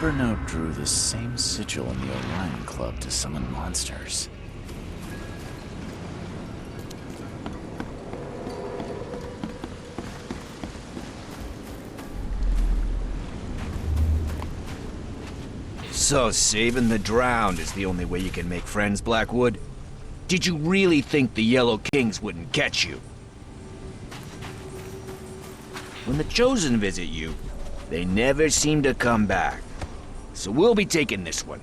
Evernote drew the same sigil in the Orion Club to summon monsters. So saving the drowned is the only way you can make friends, Blackwood? Did you really think the Yellow Kings wouldn't catch you? When the Chosen visit you, they never seem to come back. So we'll be taking this one.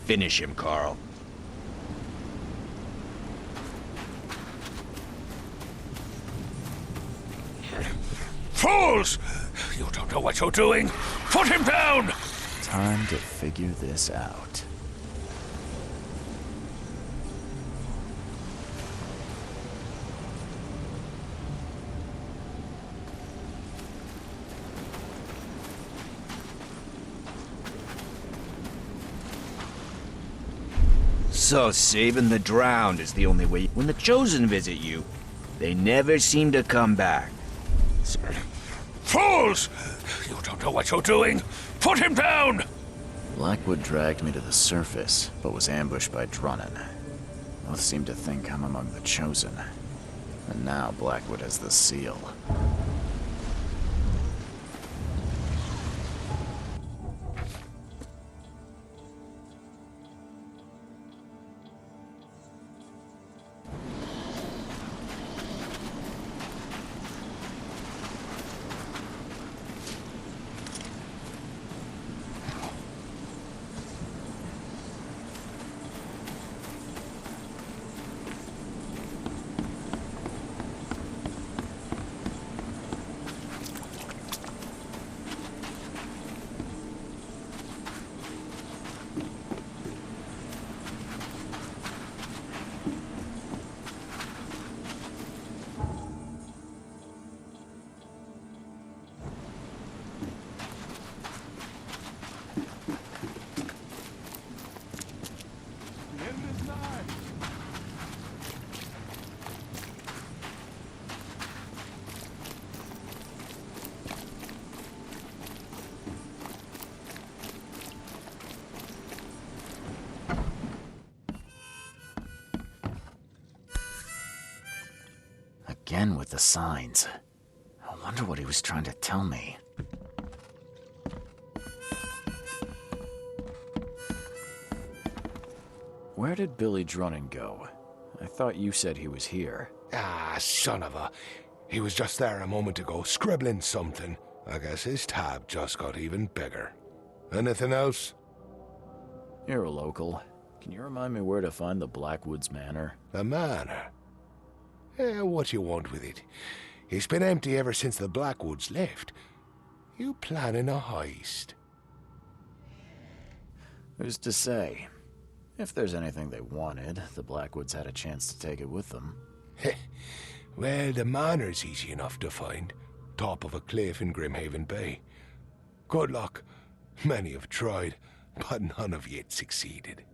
Finish him, Carl. Fools! You don't know what you're doing! Put him down! Time to figure this out. So saving the drowned is the only way. When the Chosen visit you, they never seem to come back. Fools! You don't know what you're doing! Put him down! Blackwood dragged me to the surface, but was ambushed by Drunnan. Both seemed to think I'm among the Chosen. And now Blackwood has the seal. Again with the signs. I wonder what he was trying to tell me. Where did Billy Drunnan go? I thought you said he was here. Ah, son of a... He was just there a moment ago, scribbling something. I guess his tab just got even bigger. Anything else? You're a local. Can you remind me where to find the Blackwoods Manor? The manor? What you want with it? It's been empty ever since the Blackwoods left. You planning a heist? Who's to say? If there's anything they wanted, the Blackwoods had a chance to take it with them. Well, the manor's easy enough to find. Top of a cliff in Grimhaven Bay. Good luck. Many have tried, but none have yet succeeded.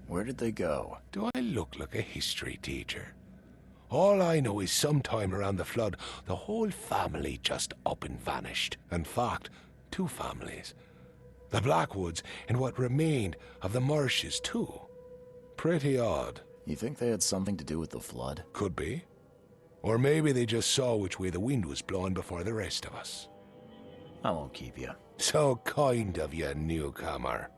Where did they go? Do I look like a history teacher? All I know is sometime around the flood, the whole family just up and vanished. In fact, 2 families. The Blackwoods and what remained of the Marshes, too. Pretty odd. You think they had something to do with the flood? Could be. Or maybe they just saw which way the wind was blowing before the rest of us. I won't keep you. So kind of you, newcomer.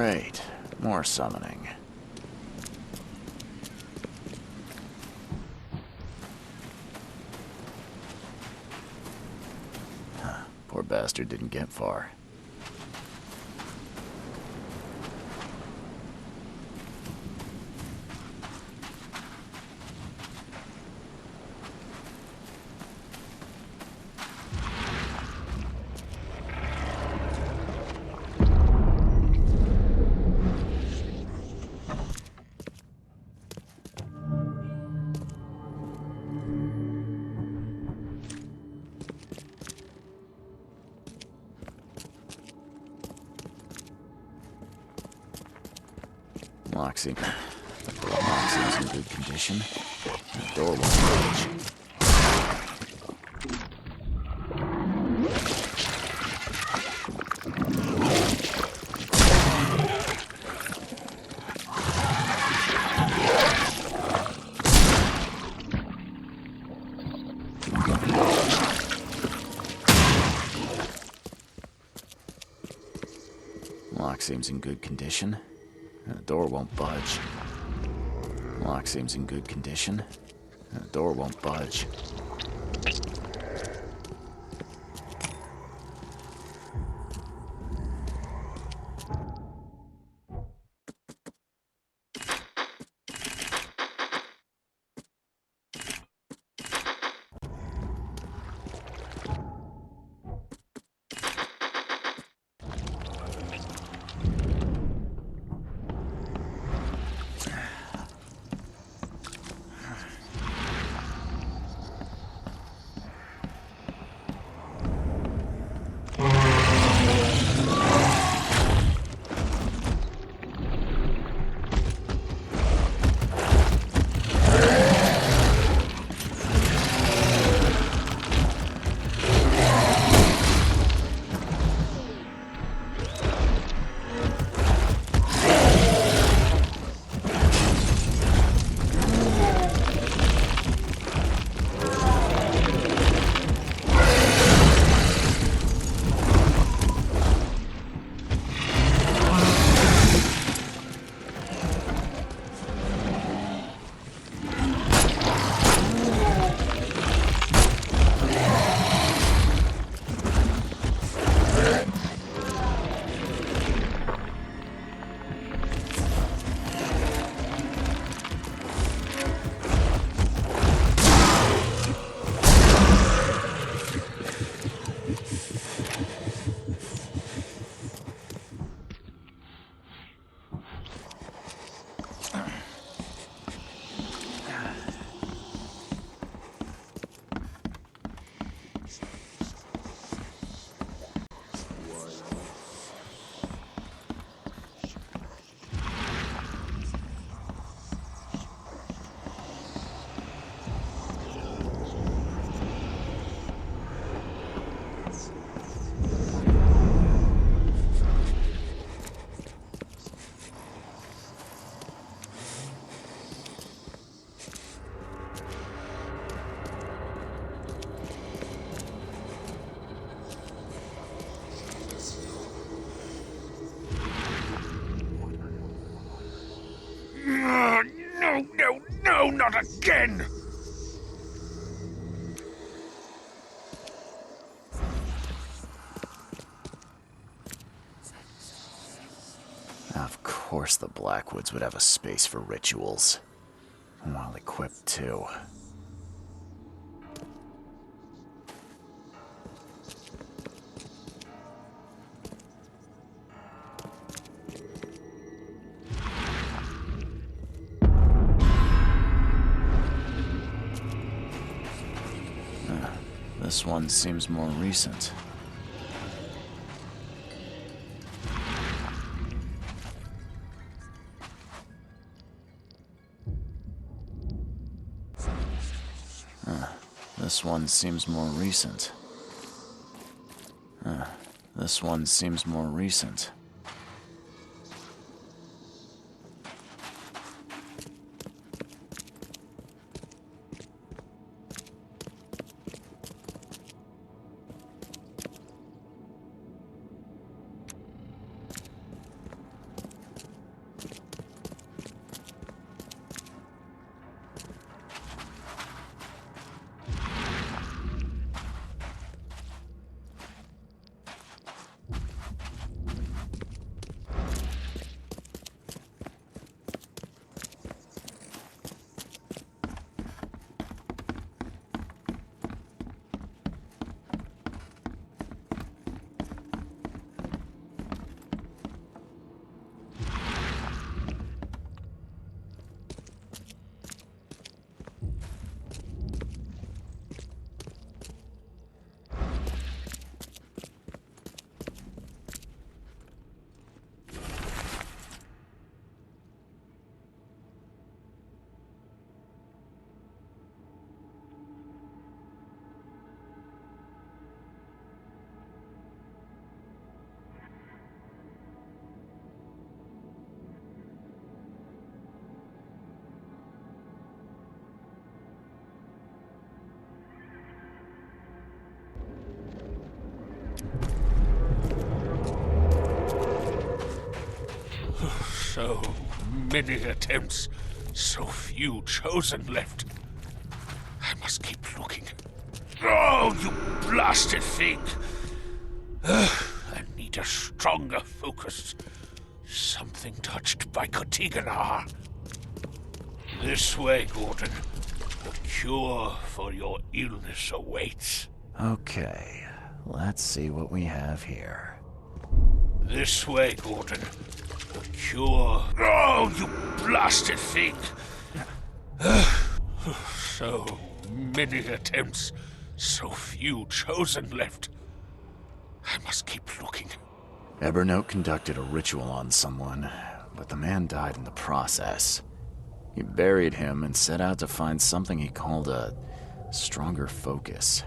Great. More summoning. Poor bastard didn't get far. Lock seems in good condition. The door won't budge. Lock seems in good condition. The door won't budge. Lock seems in good condition. The door won't budge. No, not again! Of course the Blackwoods would have a space for rituals. Well equipped, too. This one seems more recent. This one seems more recent. This one seems more recent. So many attempts, so few chosen left. I must keep looking. Oh, you blasted thing! I need a stronger focus. Something touched by Kotiganar. This way, Gordon. The cure for your illness awaits. Okay, let's see what we have here. This way, Gordon. The cure. Oh, you blasted thing! So many attempts, so few chosen left. I must keep looking. Evernote conducted a ritual on someone, but the man died in the process. He buried him and set out to find something he called a stronger focus.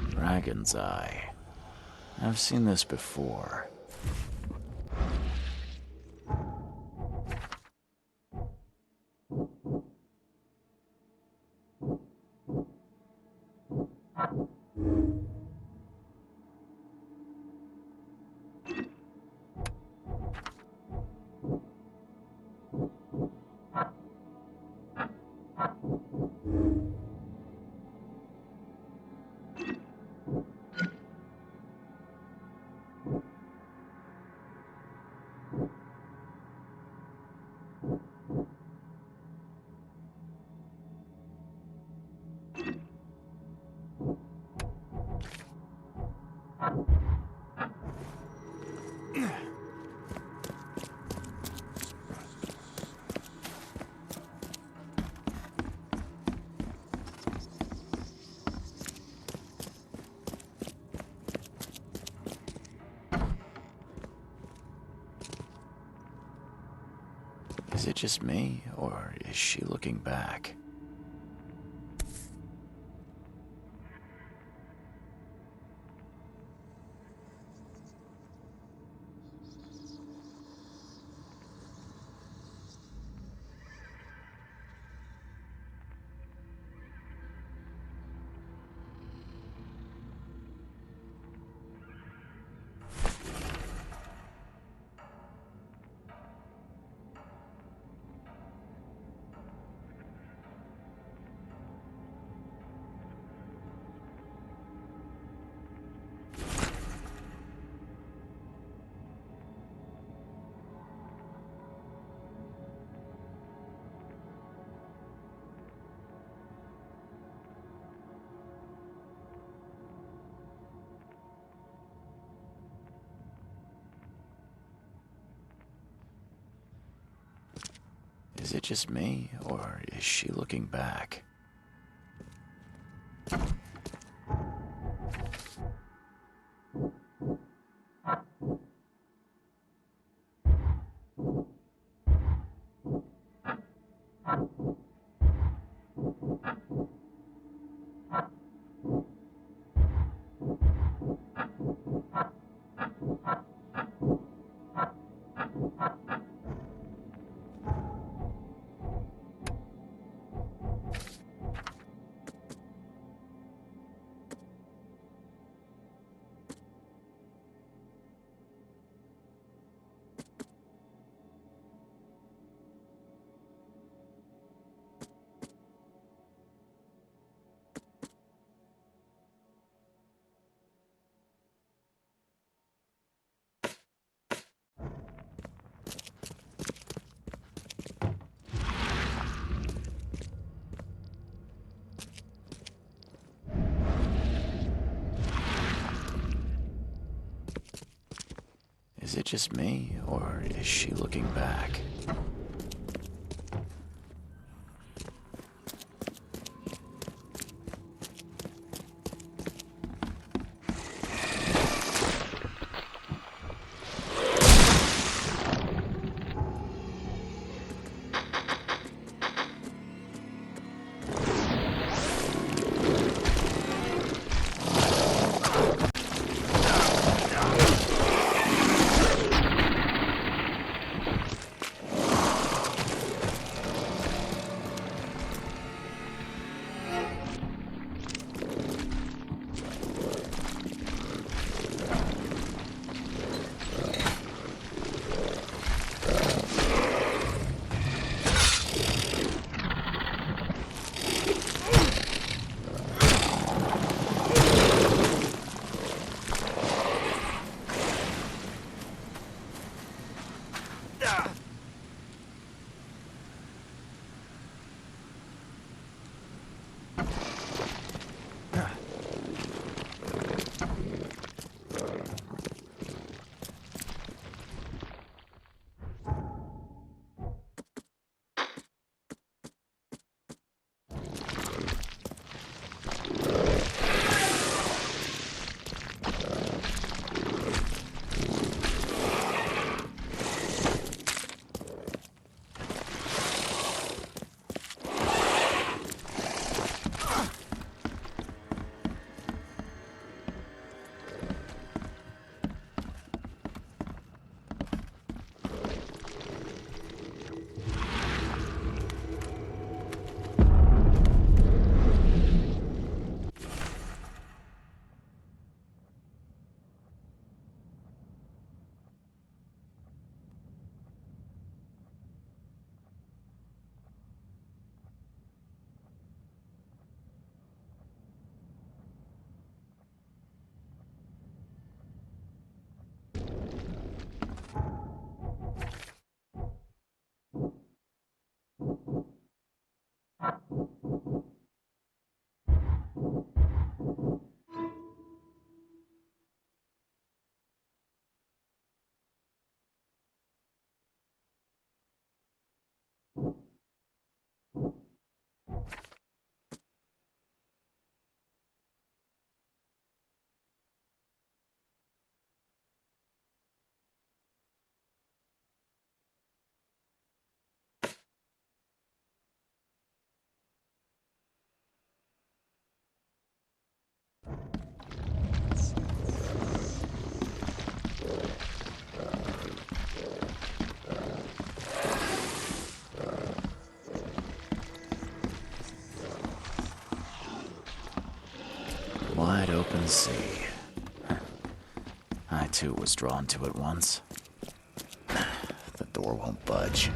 Dragon's Eye. I've seen this before. Is it just me, or is she looking back? Is it just me, or is she looking back? Is it just me, or is she looking back? see. I too was drawn to it once. The door won't budge.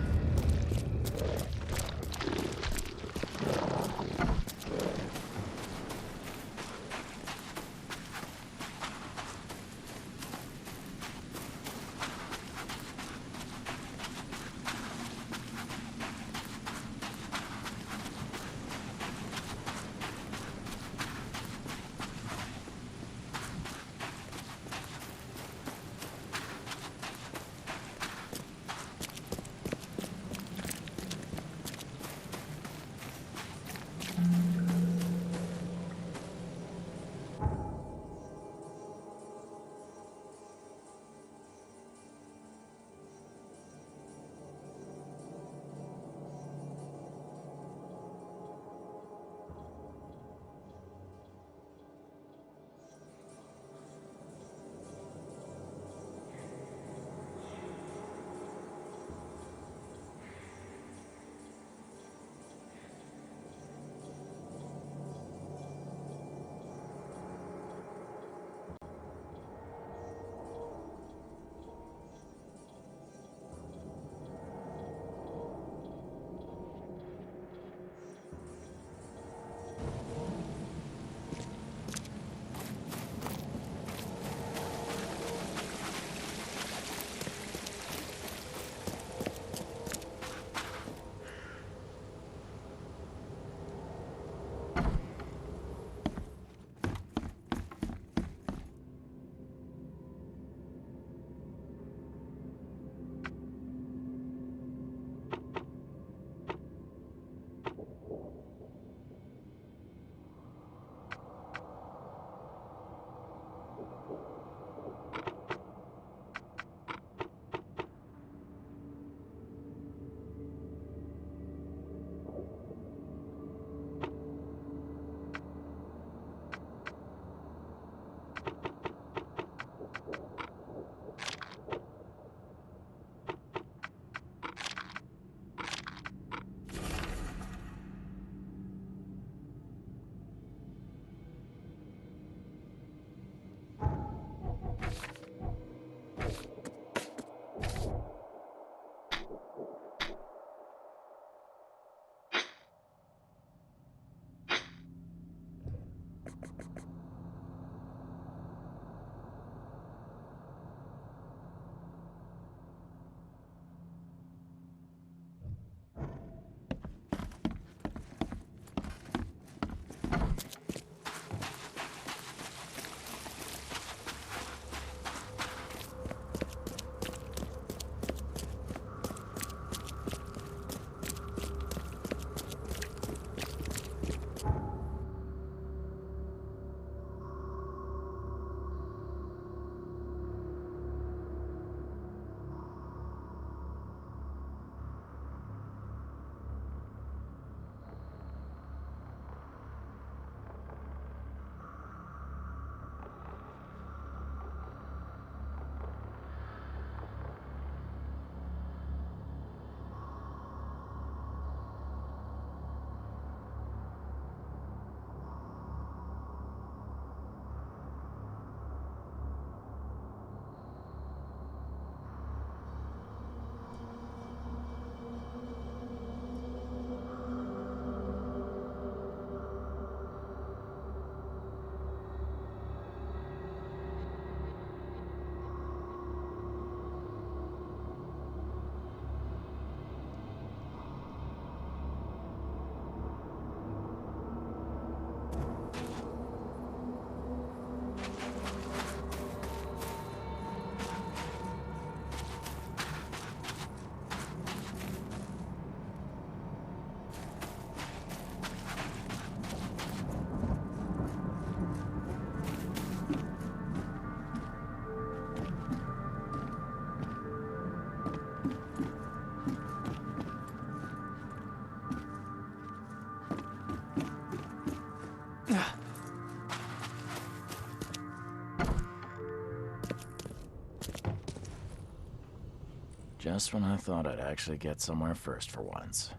Just when I thought I'd actually get somewhere first for once.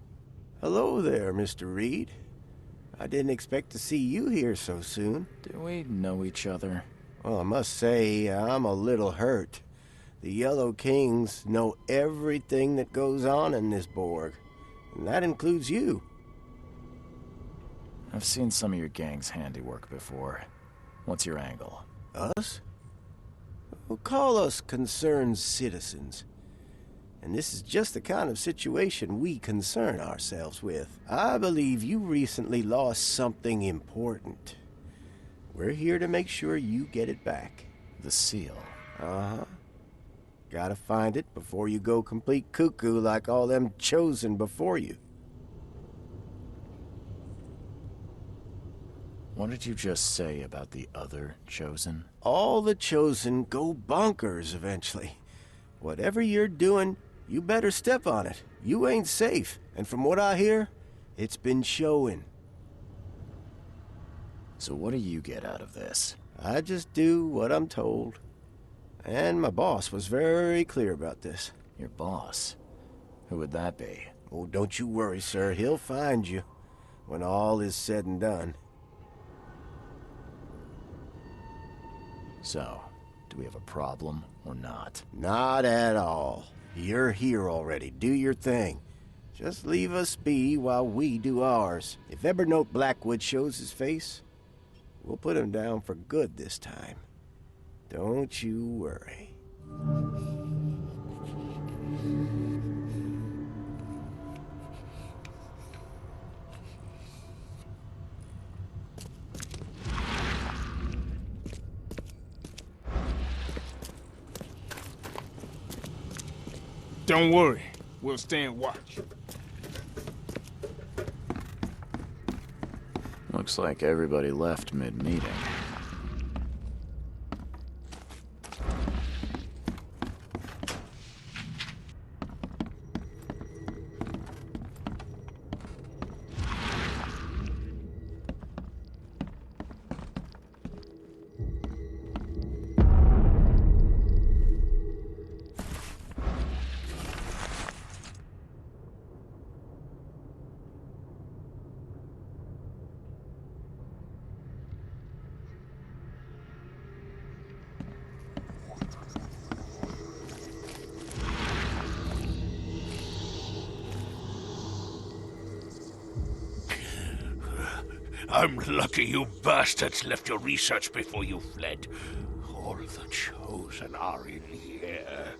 Hello there, Mr. Reed. I didn't expect to see you here so soon. Do we know each other? Well, I must say, I'm a little hurt. The Yellow Kings know everything that goes on in this Borg, and that includes you. I've seen some of your gang's handiwork before. What's your angle? Us? Well, call us concerned citizens. And this is just the kind of situation we concern ourselves with. I believe you recently lost something important. We're here to make sure you get it back. The seal. Uh-huh. Gotta find it before you go complete cuckoo like all them chosen before you. What did you just say about the other Chosen? All the chosen go bonkers eventually. Whatever you're doing, you better step on it. You ain't safe. And from what I hear, it's been showing. So what do you get out of this? I just do what I'm told. And my boss was very clear about this. Your boss? Who would that be? Oh, don't you worry, sir. He'll find you when all is said and done. So, do we have a problem or not? Not at all. You're here already. Do your thing. Just leave us be while we do ours. If Evernote Blackwood shows his face, we'll put him down for good this time. Don't you worry. Don't worry. We'll stand watch. Looks like everybody left mid-meeting. I'm lucky you bastards left your research before you fled. All the Chosen are in here.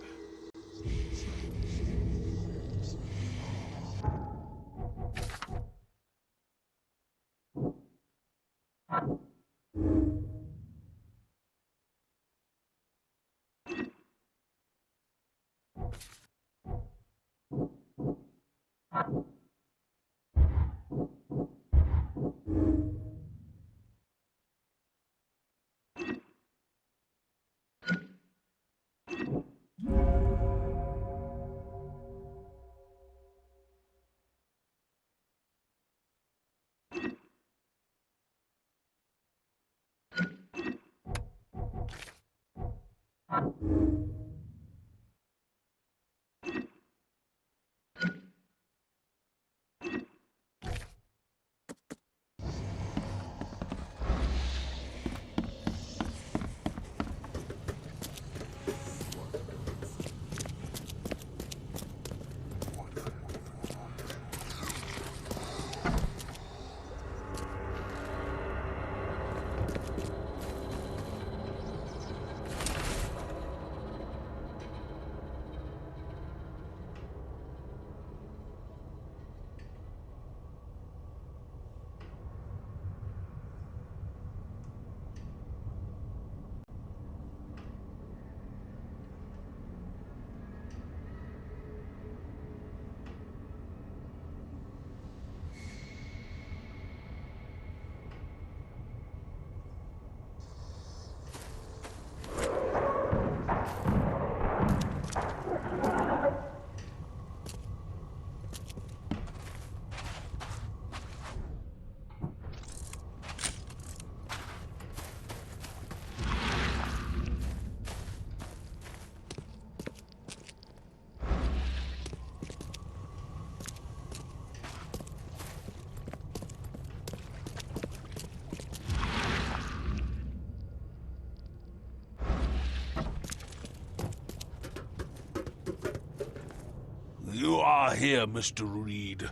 You are here, Mr. Reed.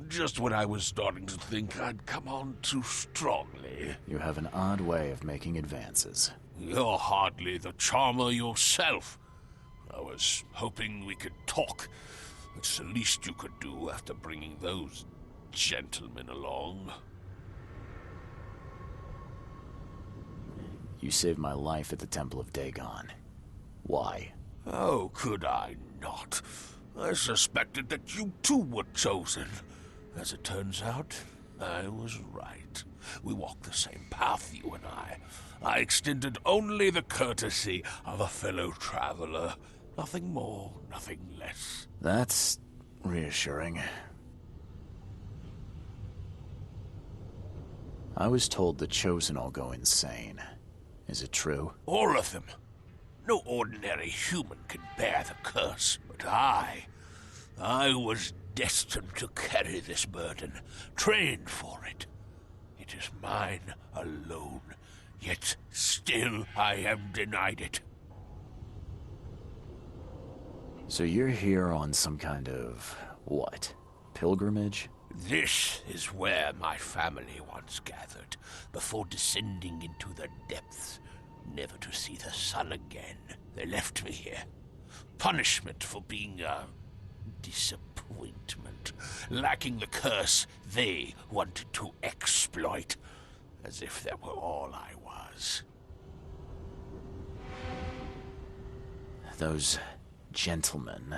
Just when I was starting to think I'd come on too strongly. You have an odd way of making advances. You're hardly the charmer yourself. I was hoping we could talk. It's the least you could do after bringing those gentlemen along. You saved my life at the Temple of Dagon. Why? How could I not? I suspected that you too were chosen. As it turns out, I was right. We walk the same path, you and I. I extended only the courtesy of a fellow traveler. Nothing more, nothing less. That's reassuring. I was told the Chosen all go insane. Is it true? All of them. No ordinary human can bear the curse, but I was destined to carry this burden, trained for it. It is mine alone, yet still I am denied it. So you're here on some kind of, what, pilgrimage? This is where my family once gathered, before descending into the depths, never to see the sun again. They left me here. Punishment for being a disappointment, lacking the curse they wanted to exploit, as if that were all I was. Those gentlemen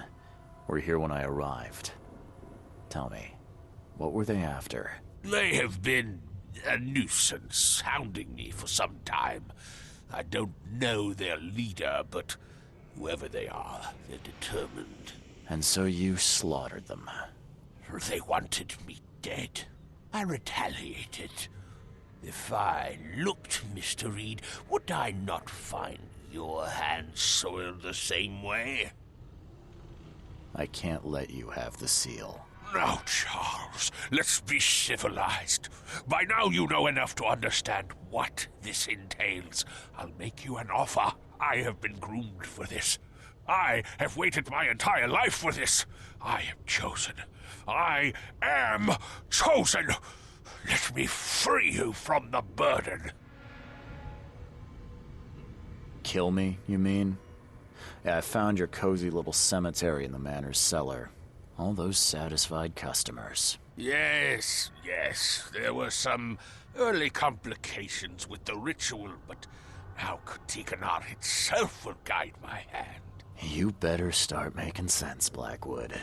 were here when I arrived. Tell me, what were they after? They have been a nuisance, hounding me for some time. I don't know their leader, but whoever they are, they're determined. And so you slaughtered them. They wanted me dead. I retaliated. If I looked, Mr. Reed, would I not find your hands soiled the same way? I can't let you have the seal. Now, Charles, let's be civilized. By now you know enough to understand what this entails. I'll make you an offer. I have been groomed for this. I have waited my entire life for this. I am chosen. I am chosen. Let me free you from the burden. Kill me, you mean? Yeah, I found your cozy little cemetery in the manor's cellar. All those satisfied customers. Yes, there were some early complications with the ritual, but now Kutikanar itself will guide my hand. You better start making sense, Blackwood.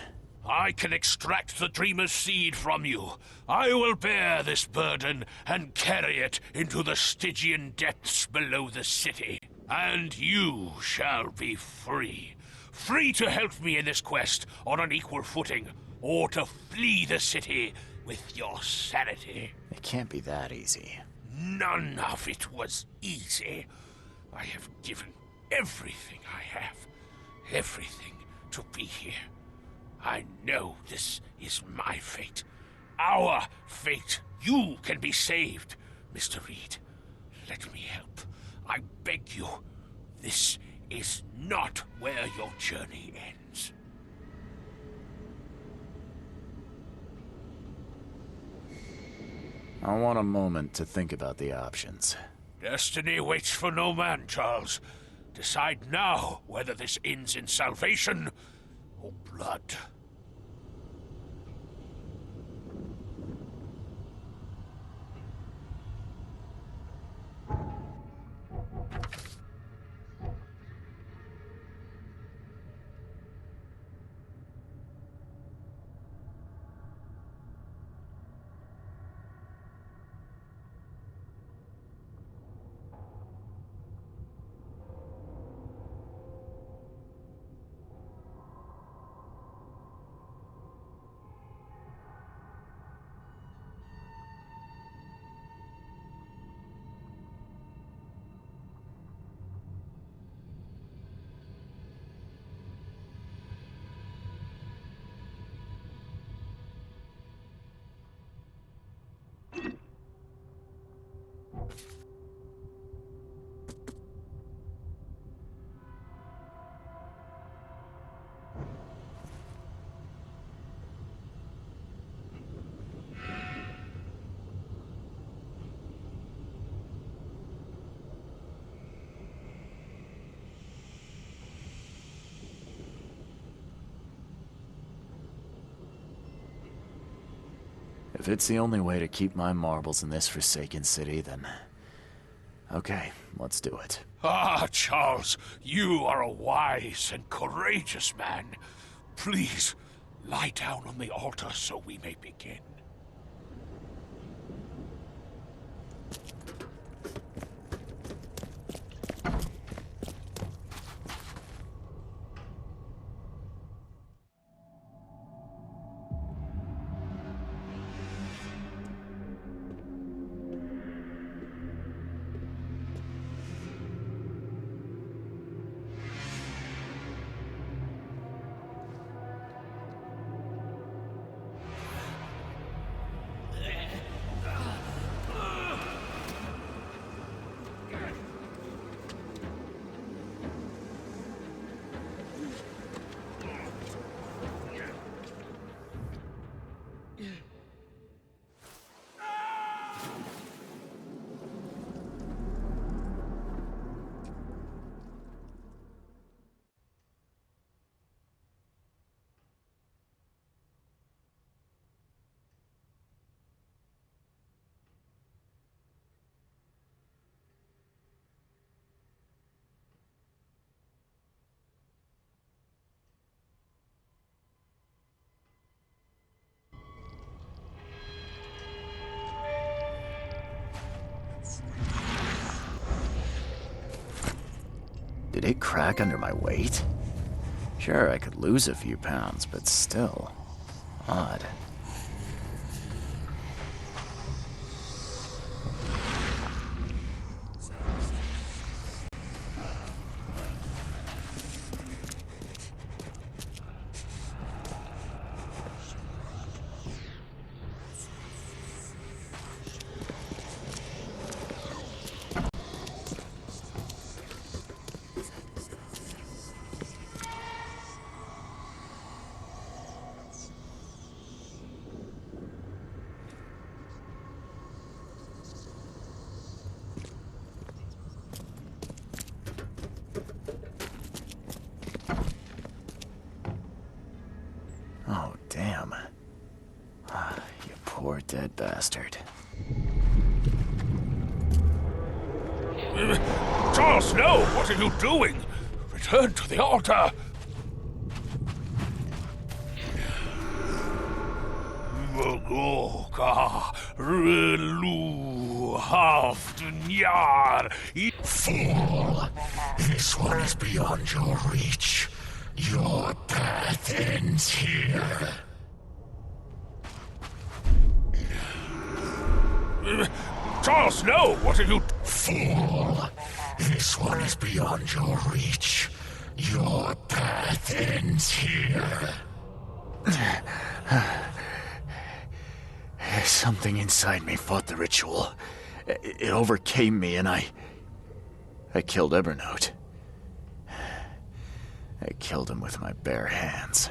I can extract the Dreamer's seed from you. I will bear this burden and carry it into the Stygian depths below the city. And you shall be free. Free to help me in this quest on an equal footing, or to flee the city with your sanity. It can't be that easy. None of it was easy. I have given everything I have, everything to be here. I know this is my fate. Our fate. You can be saved, Mr. Reed. Let me help. I beg you. This is not where your journey ends. I want a moment to think about the options. Destiny waits for no man, Charles. Decide now whether this ends in salvation or blood. If it's the only way to keep my marbles in this forsaken city, then... Okay, let's do it. Ah, Charles, you are a wise and courageous man. Please, lie down on the altar so we may begin. Did it crack under my weight? Sure, I could lose a few pounds, but still... odd. Oh, damn. You poor dead bastard. Charles, no! What are you doing? Return to the altar! Mogoka Relu Hafnyar. Fool! This one is beyond your reach. Your path ends here. Charles, no! What are you... Fool! This one is beyond your reach. Your path ends here. Something inside me fought the ritual. It overcame me and I killed Evernote. I killed him with my bare hands.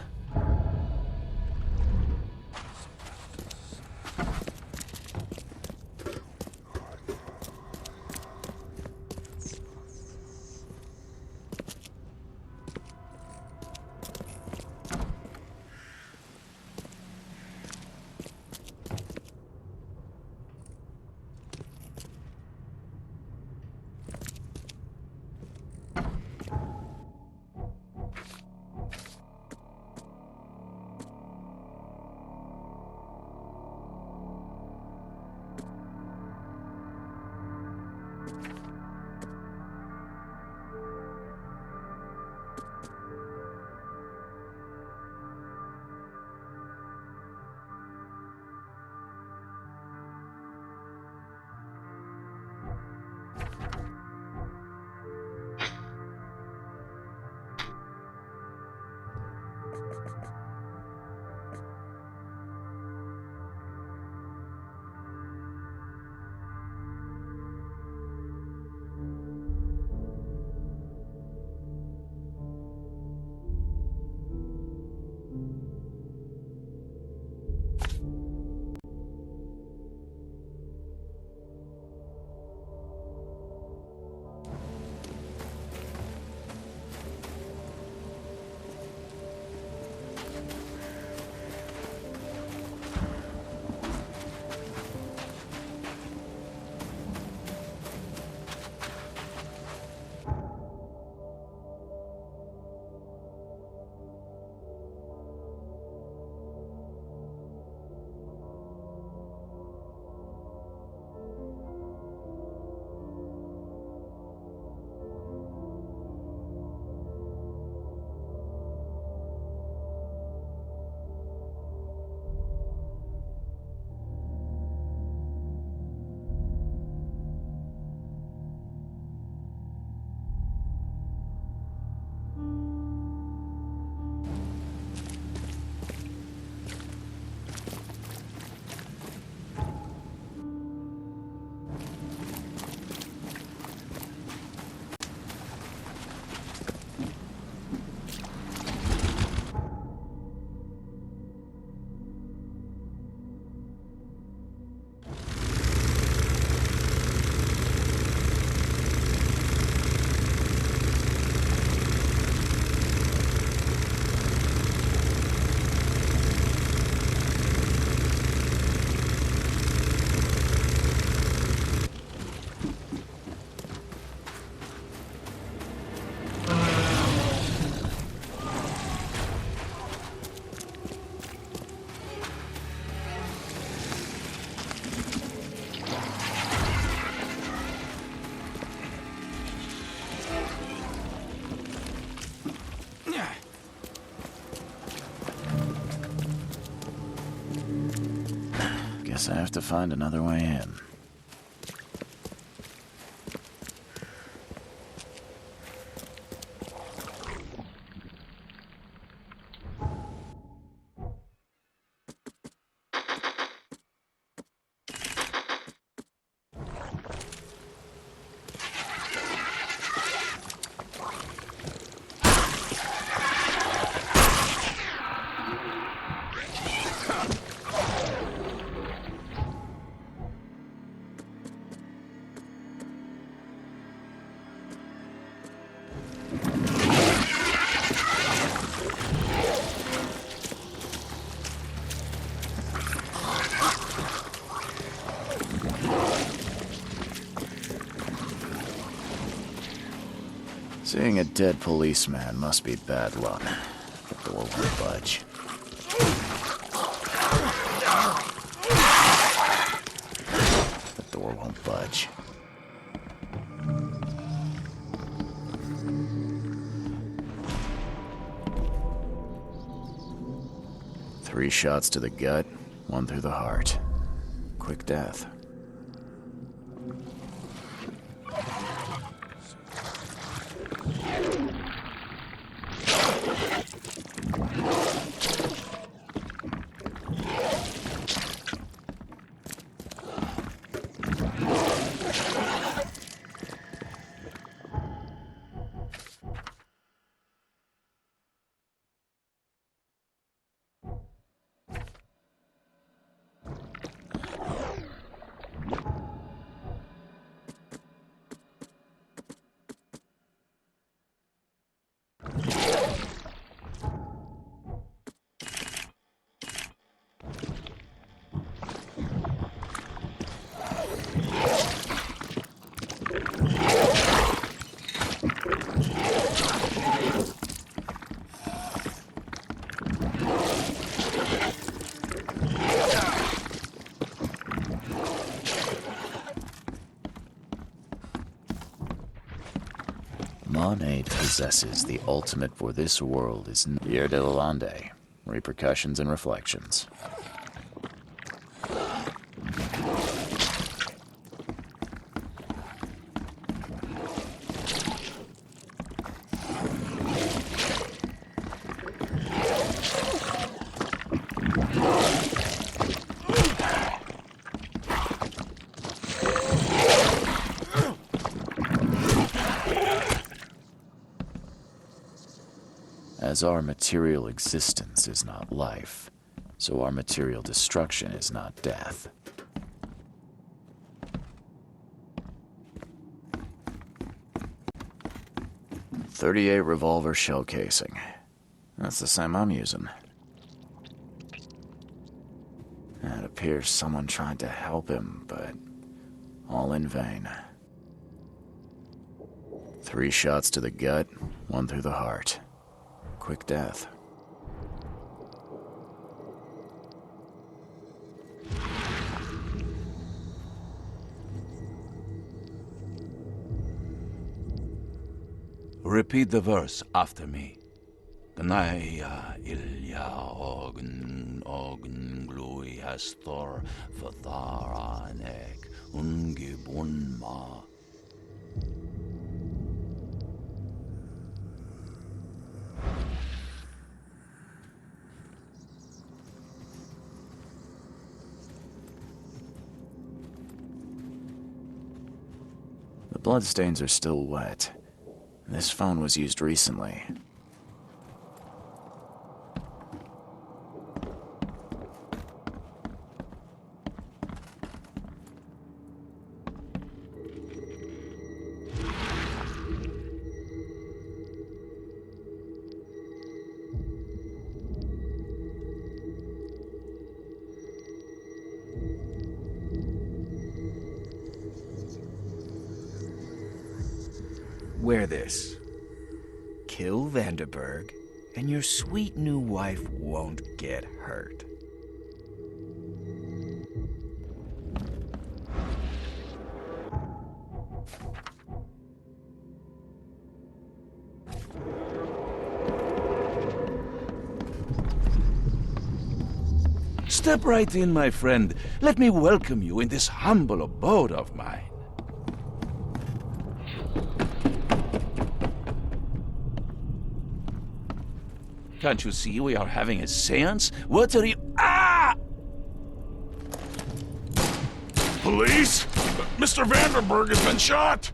Guess I have to find another way in. Seeing a dead policeman must be bad luck. The door won't budge. The door won't budge. Three shots to the gut, one through the heart. Quick death. Monade possesses the ultimate for this world is Year de la Lande. Repercussions and reflections. As our material existence is not life, so our material destruction is not death. .38 revolver shell casing. That's the same I'm using. It appears someone tried to help him, but all in vain. 3 shots to the gut, 1 through the heart. Quick death. Repeat the verse after me. Gnaya ilya ogn glui hastor fatharanek ungibunma. The bloodstains are still wet. This phone was used recently. Wear this. Kill Vanderberg, and your sweet new wife won't get hurt. Step right in, my friend. Let me welcome you in this humble abode of mine. Can't you see we are having a seance? What are you... Ah! Police? Mr. Vanderberg has been shot!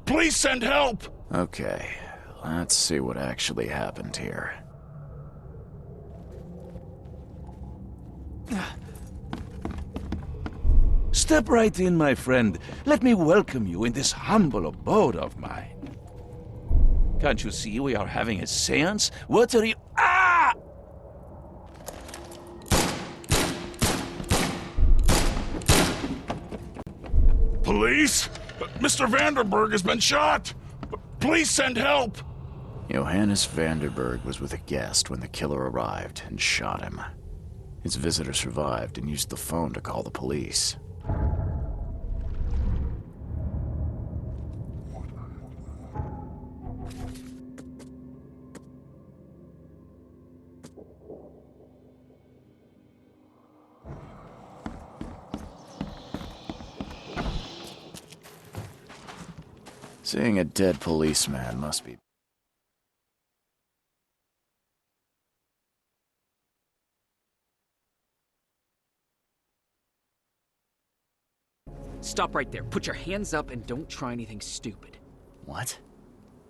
Please send help! Okay, let's see what actually happened here. Step right in, my friend. Let me welcome you in this humble abode of mine. Can't you see we are having a seance? What are you... Ah! Police? Mr. Vanderberg has been shot! Please send help! Johannes Vanderberg was with a guest when the killer arrived and shot him. His visitor survived and used the phone to call the police. Seeing a dead policeman must be... Stop right there. Put your hands up and don't try anything stupid. What?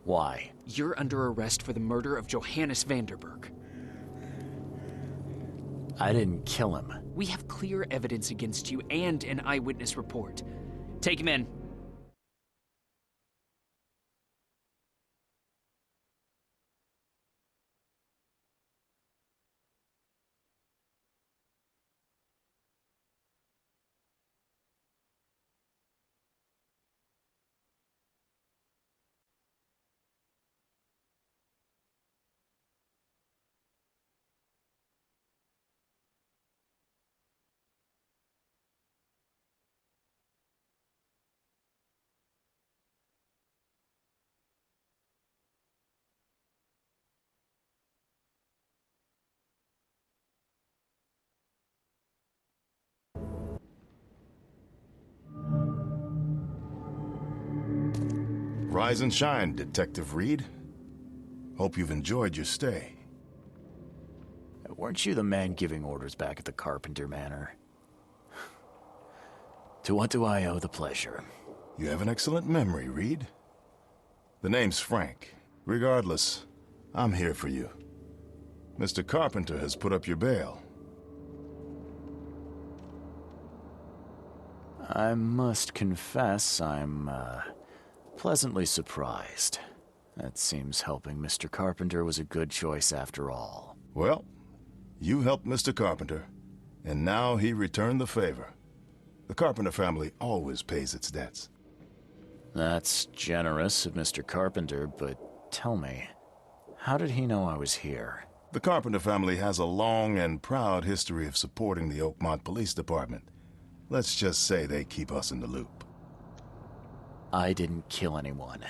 Why? You're under arrest for the murder of Johannes Vanderberg. I didn't kill him. We have clear evidence against you and an eyewitness report. Take him in. Rise and shine, Detective Reed. Hope you've enjoyed your stay. Weren't you the man giving orders back at the Carpenter Manor? To what do I owe the pleasure? You have an excellent memory, Reed. The name's Frank. Regardless, I'm here for you. Mr. Carpenter has put up your bail. I must confess I'm, pleasantly surprised. That seems helping Mr. Carpenter was a good choice after all. Well, you helped Mr. Carpenter, and now he returned the favor. The Carpenter family always pays its debts. That's generous of Mr. Carpenter, but tell me, how did he know I was here? The Carpenter family has a long and proud history of supporting the Oakmont Police Department. Let's just say they keep us in the loop. I didn't kill anyone.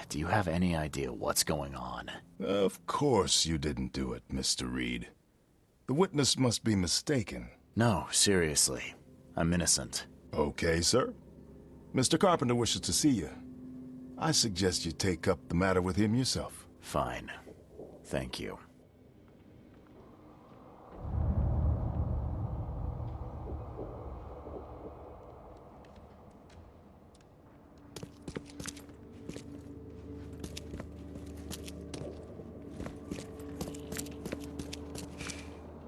Do you have any idea what's going on? Of course you didn't do it, Mr. Reed. The witness must be mistaken. No, seriously. I'm innocent. Okay, sir. Mr. Carpenter wishes to see you. I suggest you take up the matter with him yourself. Fine. Thank you.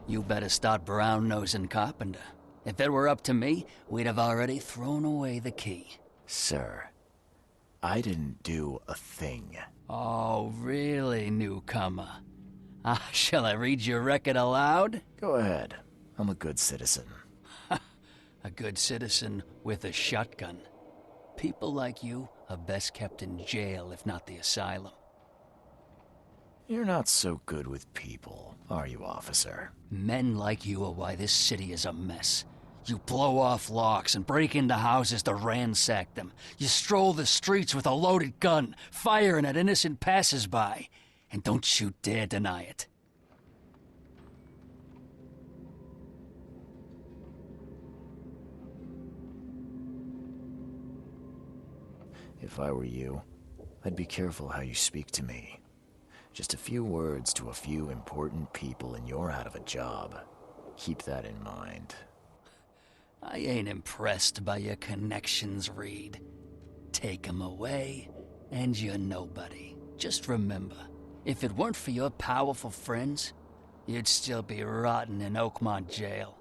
You better start brown-nosing Carpenter. If it were up to me, we'd have already thrown away the key. Sir, I didn't do a thing. Oh, really, newcomer? Shall I read your record aloud? Go ahead. I'm a good citizen. A good citizen with a shotgun. People like you are best kept in jail, if not the asylum. You're not so good with people, are you, officer? Men like you are why this city is a mess. You blow off locks and break into houses to ransack them. You stroll the streets with a loaded gun, firing at innocent passers-by. And don't you dare deny it. If I were you, I'd be careful how you speak to me. Just a few words to a few important people and you're out of a job. Keep that in mind. I ain't impressed by your connections, Reed. Take 'em away, and you're nobody. Just remember, if it weren't for your powerful friends, you'd still be rotting in Oakmont jail.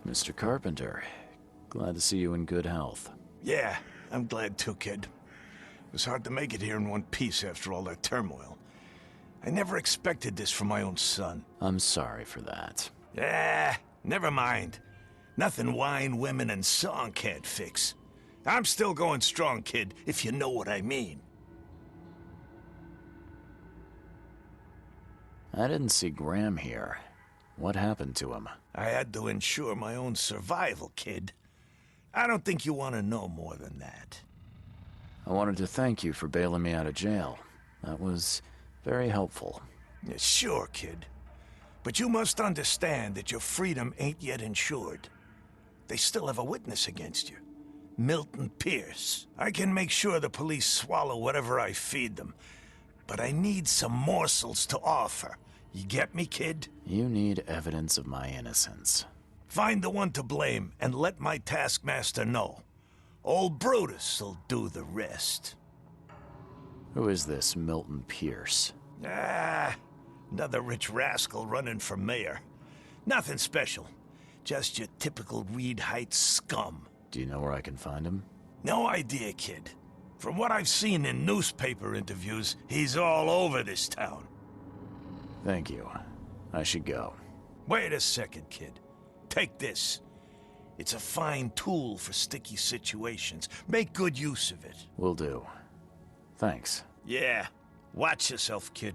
Mr. Carpenter, glad to see you in good health. Yeah, I'm glad too, kid. It was hard to make it here in one piece after all that turmoil. I never expected this from my own son. I'm sorry for that. Never mind. Nothing wine, women, and song can't fix. I'm still going strong, kid, if you know what I mean. I didn't see Graham here. What happened to him? I had to ensure my own survival, kid. I don't think you want to know more than that. I wanted to thank you for bailing me out of jail. That was very helpful. Yeah, sure, kid. But you must understand that your freedom ain't yet insured. They still have a witness against you. Milton Pierce. I can make sure the police swallow whatever I feed them. But I need some morsels to offer. You get me, kid? You need evidence of my innocence. Find the one to blame and let my taskmaster know. Old Brutus'll do the rest. Who is this Milton Pierce? Another rich rascal running for mayor. Nothing special. Just your typical Reed Heights scum. Do you know where I can find him? No idea, kid. From what I've seen in newspaper interviews, he's all over this town. Thank you. I should go. Wait a second, kid. Take this. It's a fine tool for sticky situations. Make good use of it. Will do. Thanks. Yeah. Watch yourself, kid.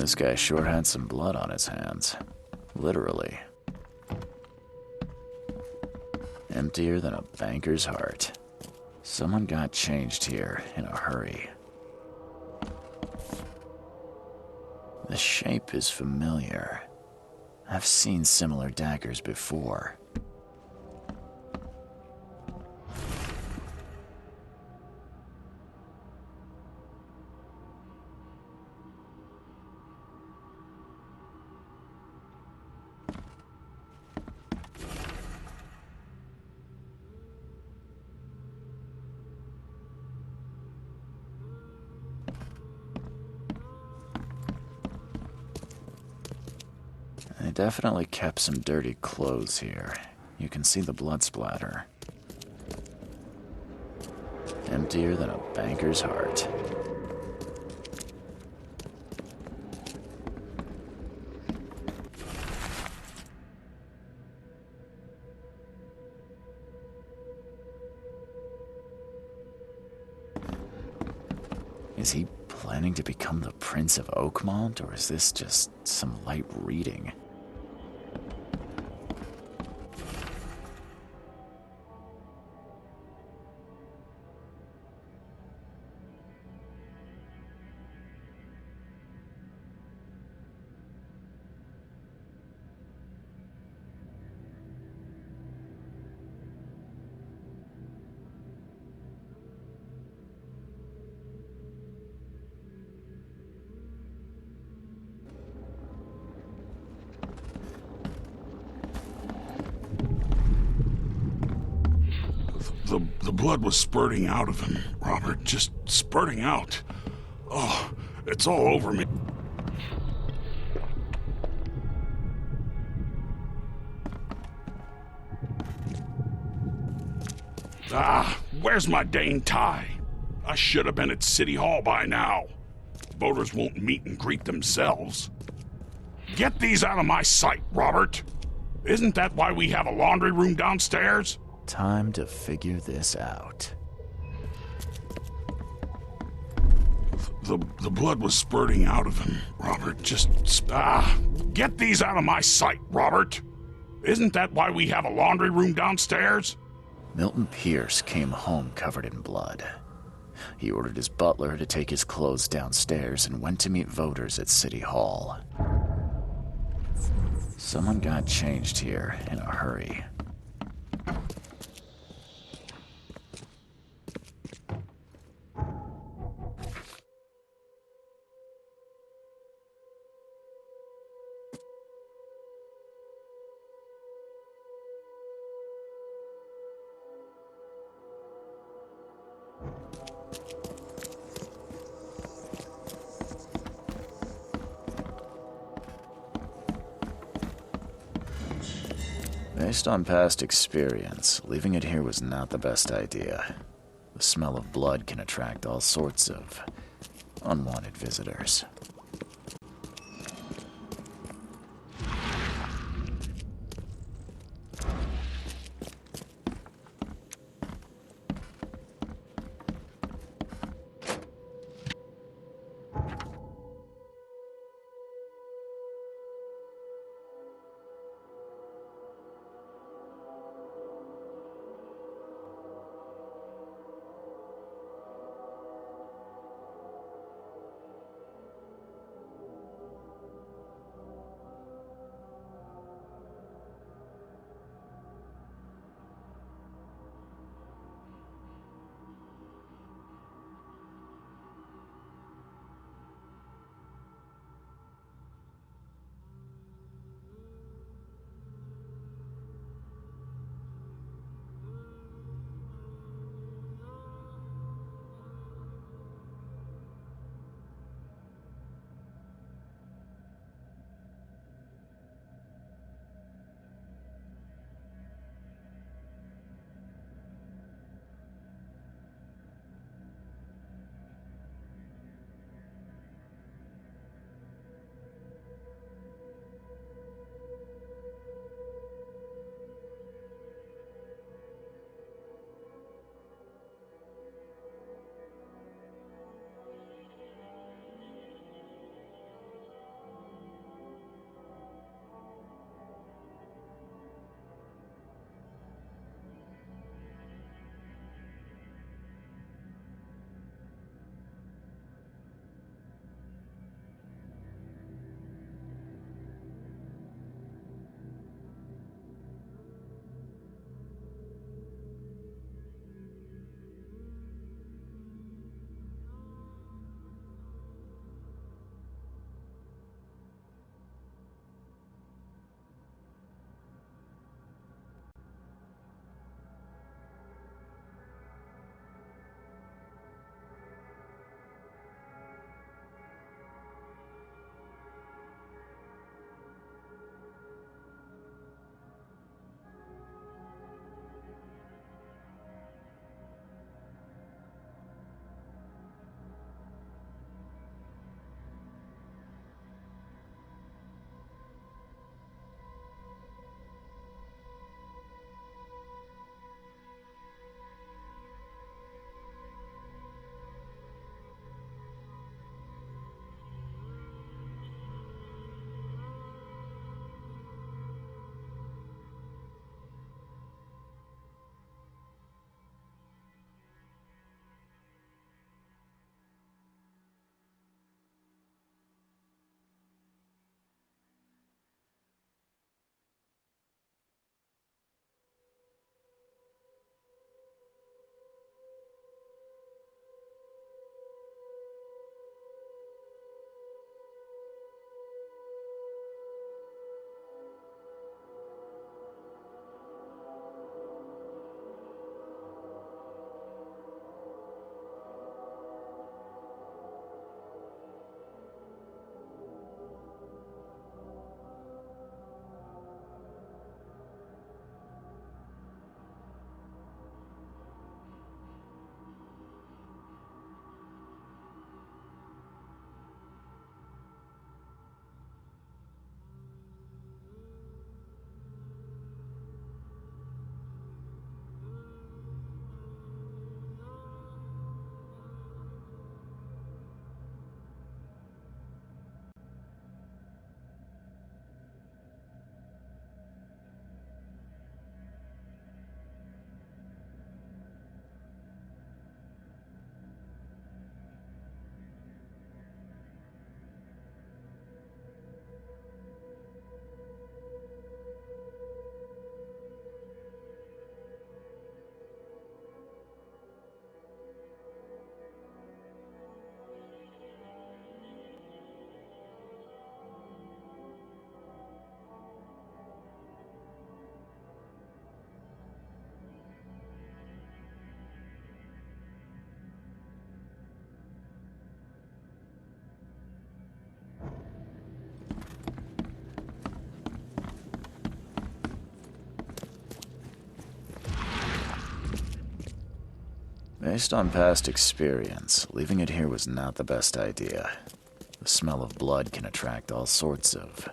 This guy sure had some blood on his hands. Literally. Emptier than a banker's heart. Someone got changed here in a hurry. The shape is familiar. I've seen similar daggers before. They definitely kept some dirty clothes here. You can see the blood splatter. Emptier than a banker's heart. Is he planning to become the Prince of Oakmont, or is this just some light reading? The blood was spurting out of him, Robert. Just spurting out. Oh, it's all over me. Ah, where's my dang tie? I should have been at City Hall by now. Voters won't meet and greet themselves. Get these out of my sight, Robert. Isn't that why we have a laundry room downstairs? Time to figure this out. The blood was spurting out of him, Robert. Just, get these out of my sight, Robert. Isn't that why we have a laundry room downstairs? Milton Pierce came home covered in blood. He ordered his butler to take his clothes downstairs and went to meet voters at City Hall. Someone got changed here in a hurry. Based on past experience, leaving it here was not the best idea. The smell of blood can attract all sorts of unwanted visitors. Based on past experience, leaving it here was not the best idea. The smell of blood can attract all sorts of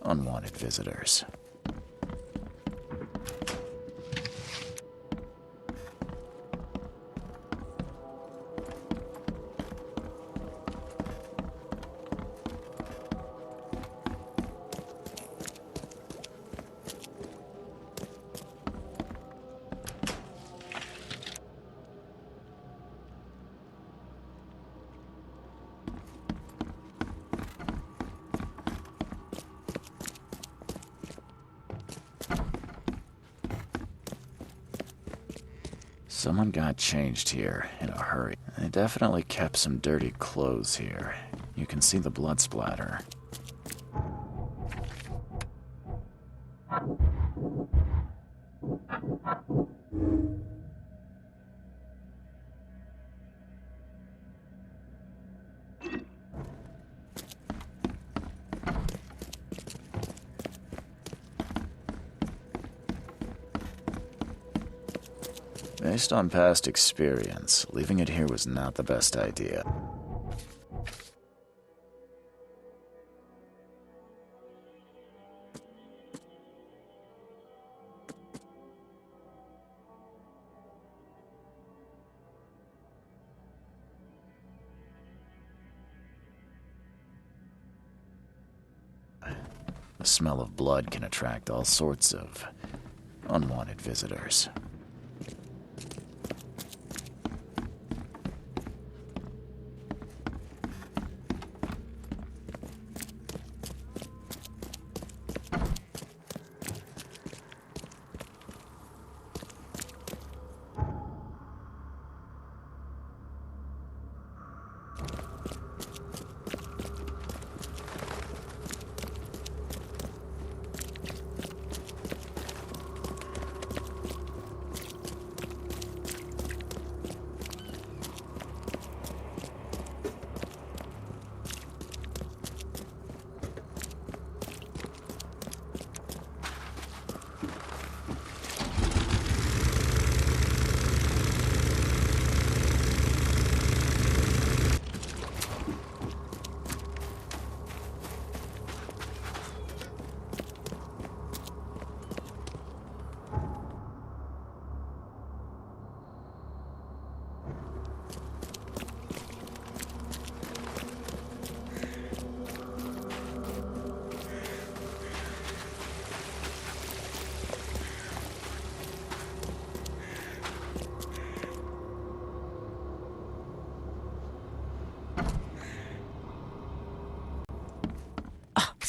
unwanted visitors. Someone got changed here in a hurry. They definitely kept some dirty clothes here. You can see the blood splatter. Based on past experience, leaving it here was not the best idea. The smell of blood can attract all sorts of unwanted visitors.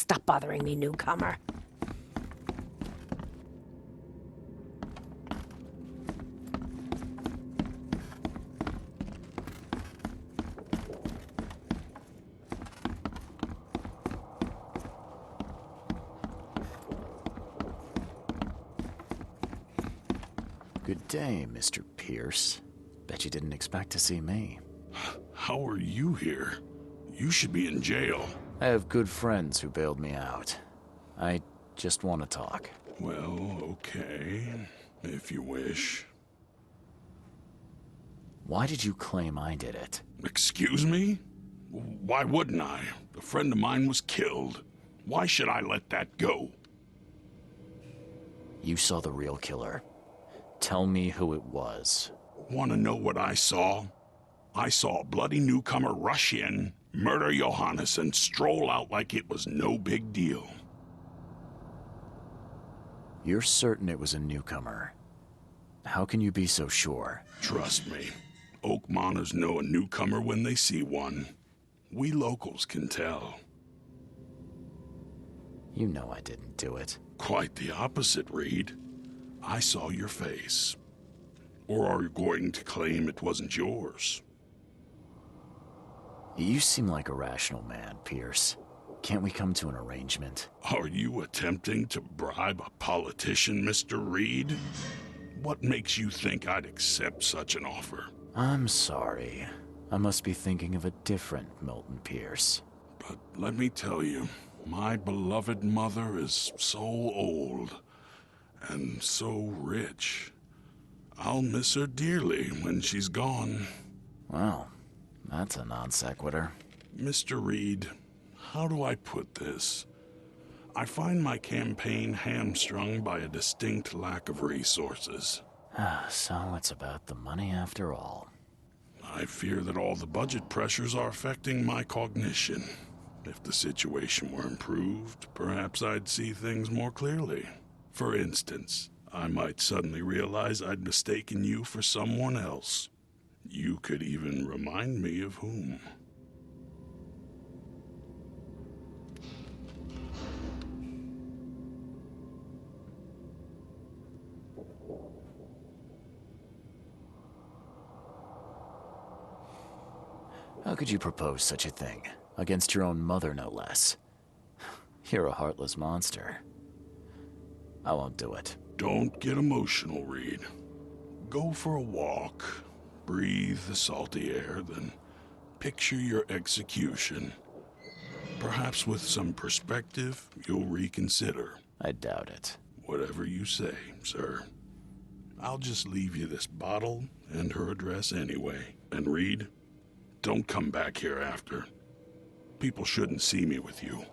Stop bothering me, newcomer. Good day, Mr. Pierce. Bet you didn't expect to see me. How are you here? You should be in jail. I have good friends who bailed me out. I just want to talk. Well, okay, if you wish. Why did you claim I did it? Excuse me? Why wouldn't I? A friend of mine was killed. Why should I let that go? You saw the real killer. Tell me who it was. Want to know what I saw? I saw a bloody newcomer rush in, murder Johannes, and stroll out like it was no big deal. You're certain it was a newcomer. How can you be so sure? Trust me. Oakmoners know a newcomer when they see one. We locals can tell. You know I didn't do it. Quite the opposite, Reed. I saw your face. Or are you going to claim it wasn't yours? You seem like a rational man, Pierce. Can't we come to an arrangement? Are you attempting to bribe a politician, Mr. Reed? What makes you think I'd accept such an offer? I'm sorry. I must be thinking of a different Milton Pierce. But let me tell you, my beloved mother is so old and so rich. I'll miss her dearly when she's gone. Well, that's a non sequitur. Mr. Reed, how do I put this? I find my campaign hamstrung by a distinct lack of resources. So it's about the money after all. I fear that all the budget pressures are affecting my cognition. If the situation were improved, perhaps I'd see things more clearly. For instance, I might suddenly realize I'd mistaken you for someone else. You could even remind me of whom. How could you propose such a thing? Against your own mother, no less. You're a heartless monster. I won't do it. Don't get emotional, Reed. Go for a walk, breathe the salty air, then picture your execution. Perhaps with some perspective, you'll reconsider. I doubt it. Whatever you say, sir. I'll just leave you this bottle and her address anyway. And Reed, don't come back here after. People shouldn't see me with you.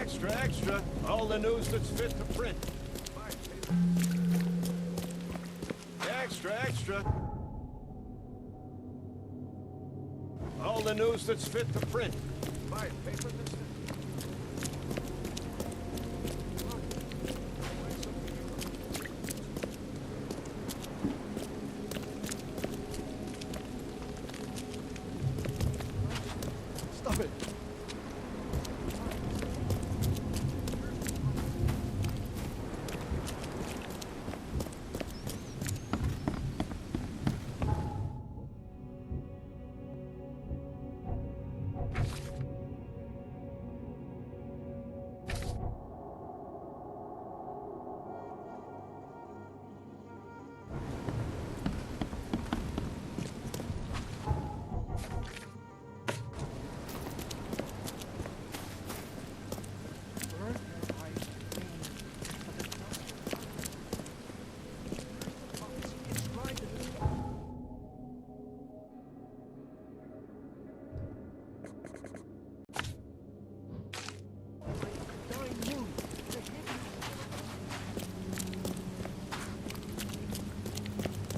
Extra, extra. All the news that's fit to print. Extra, extra. All the news that's fit to print. Buy paper that's... Stop it.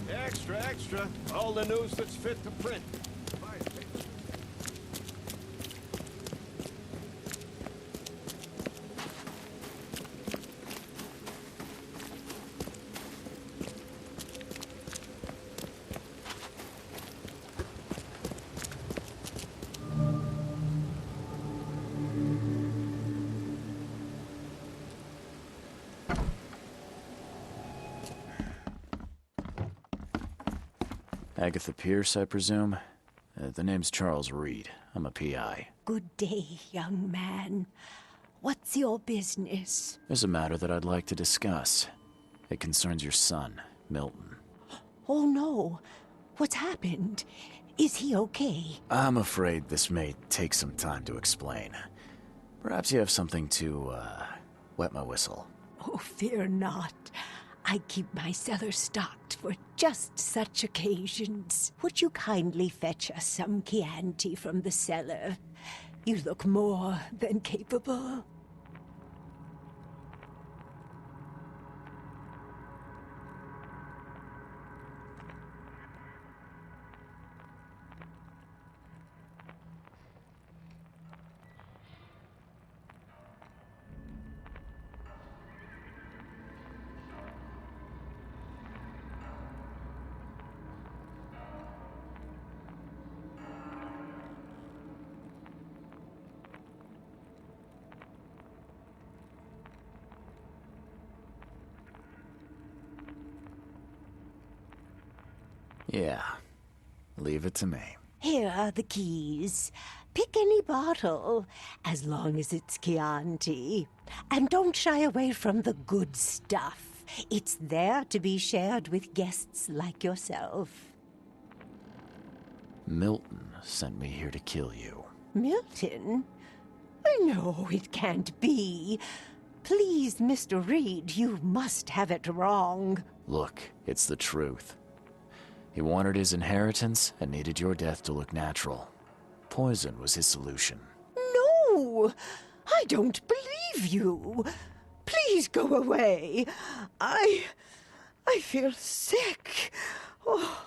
Extra, extra. All the news that's fit to print. Buy paper. Agatha Pierce, I presume? The name's Charles Reed. I'm a PI. Good day, young man. What's your business? There's a matter that I'd like to discuss. It concerns your son, Milton. Oh, no. What's happened? Is he okay? I'm afraid this may take some time to explain. Perhaps you have something to, wet my whistle. Oh, fear not. I keep my cellar stocked for just such occasions. Would you kindly fetch us some Chianti from the cellar? You look more than capable. Yeah. Leave it to me. Here are the keys. Pick any bottle, as long as it's Chianti. And don't shy away from the good stuff. It's there to be shared with guests like yourself. Milton sent me here to kill you. Milton? No, it can't be. Please, Mr. Reed, you must have it wrong. Look, it's the truth. He wanted his inheritance and needed your death to look natural. Poison was his solution. No! I don't believe you. Please go away. I feel sick. Oh.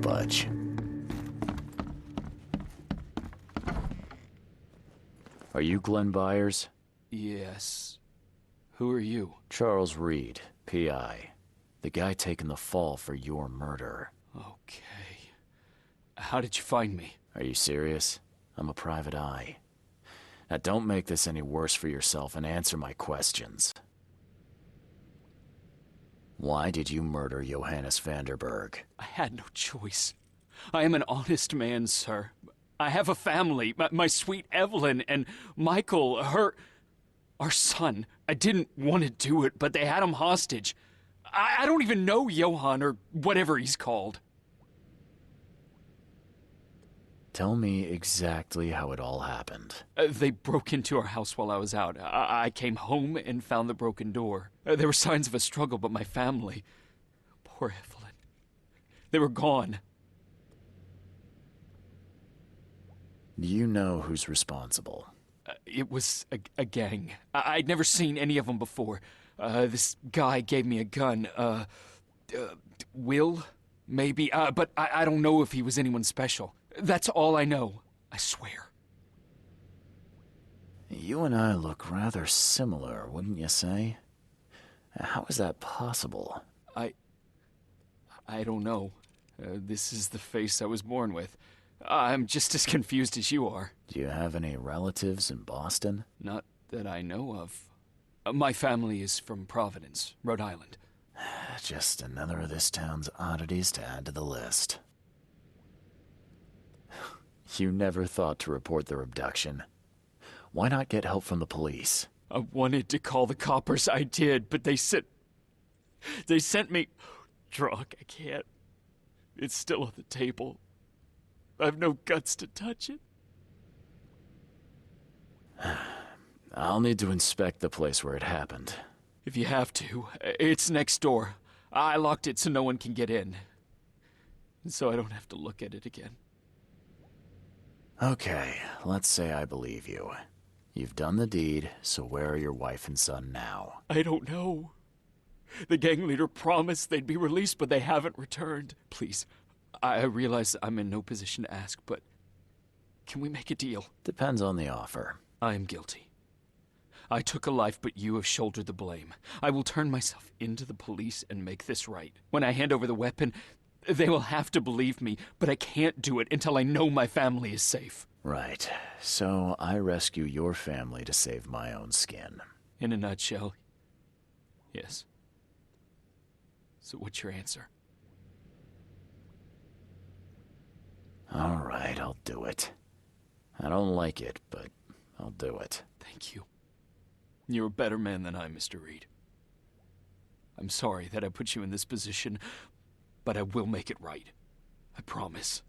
budge. Are you Glenn Byers? Yes. Who are you? Charles Reed, P.I. The guy taking the fall for your murder. Okay. How did you find me? Are you serious? I'm a private eye. Now don't make this any worse for yourself and answer my questions. Why did you murder Johannes Vanderberg? I had no choice. I am an honest man, sir. I have a family. My sweet Evelyn and Michael, our son. I didn't want to do it, but they had him hostage. I don't even know Johann or whatever he's called. Tell me exactly how it all happened. They broke into our house while I was out. I came home and found the broken door. There were signs of a struggle, but my family... Poor Evelyn. They were gone. Do you know who's responsible? It was a gang. I'd never seen any of them before. This guy gave me a gun. Will? Maybe. But I don't know if he was anyone special. That's all I know. I swear. You and I look rather similar, wouldn't you say? How is that possible? I don't know. This is the face I was born with. I'm just as confused as you are. Do you have any relatives in Boston? Not that I know of. My family is from Providence, Rhode Island. Just another of this town's oddities to add to the list. You never thought to report their abduction. Why not get help from the police? I wanted to call the coppers, I did, but they sent me drunk. I can't. It's still on the table. I've no guts to touch it. I'll need to inspect the place where it happened. If you have to, it's next door. I locked it so no one can get in. So I don't have to look at it again. Okay, let's say I believe you. You've done the deed, so where are your wife and son now? I don't know. The gang leader promised they'd be released, but they haven't returned. Please, I realize I'm in no position to ask, but can we make a deal? Depends on the offer. I am guilty. I took a life, but you have shouldered the blame. I will turn myself into the police and make this right. When I hand over the weapon, they will have to believe me, but I can't do it until I know my family is safe. Right. So I rescue your family to save my own skin. In a nutshell, yes. So what's your answer? All right, I'll do it. I don't like it, but I'll do it. Thank you. You're a better man than I, Mr. Reed. I'm sorry that I put you in this position, but I will make it right. I promise.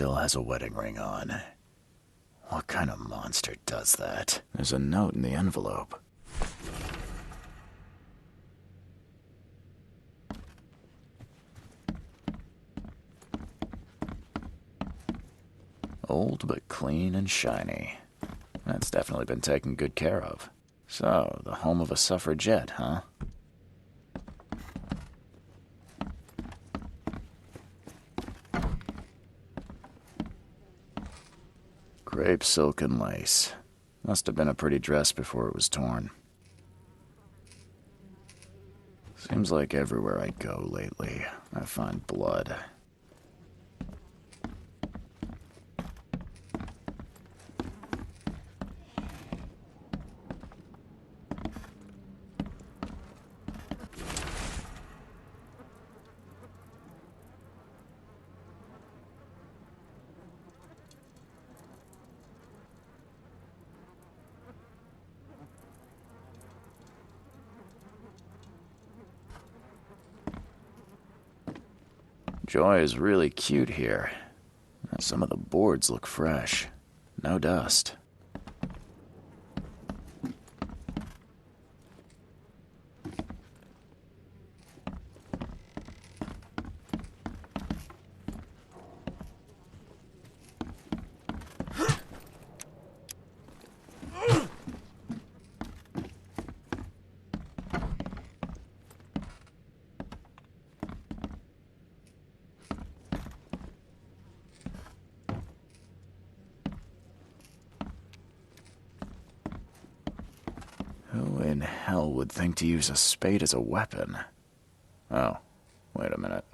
still has a wedding ring on. What kind of monster does that? There's a note in the envelope. Old but clean and shiny. That's definitely been taken good care of. So, the home of a suffragette, huh? Crepe silk and lace. Must have been a pretty dress before it was torn. Seems like everywhere I go lately, I find blood. Joy is really cute here. Some of the boards look fresh. No dust. Who in hell would think to use a spade as a weapon? Oh, wait a minute.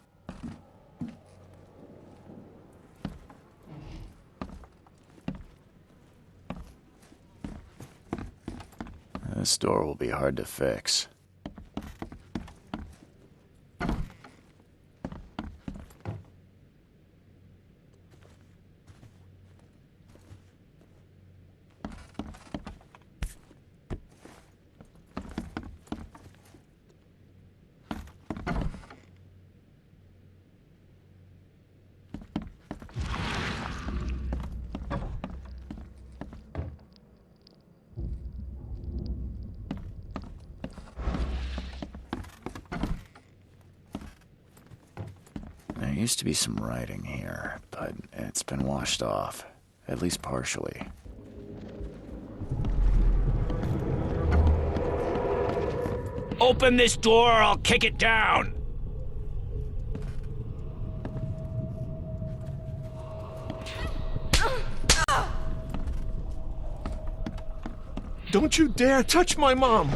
This door will be hard to fix. There used to be some writing here, but it's been washed off, at least partially. Open this door or I'll kick it down! Don't you dare touch my mom!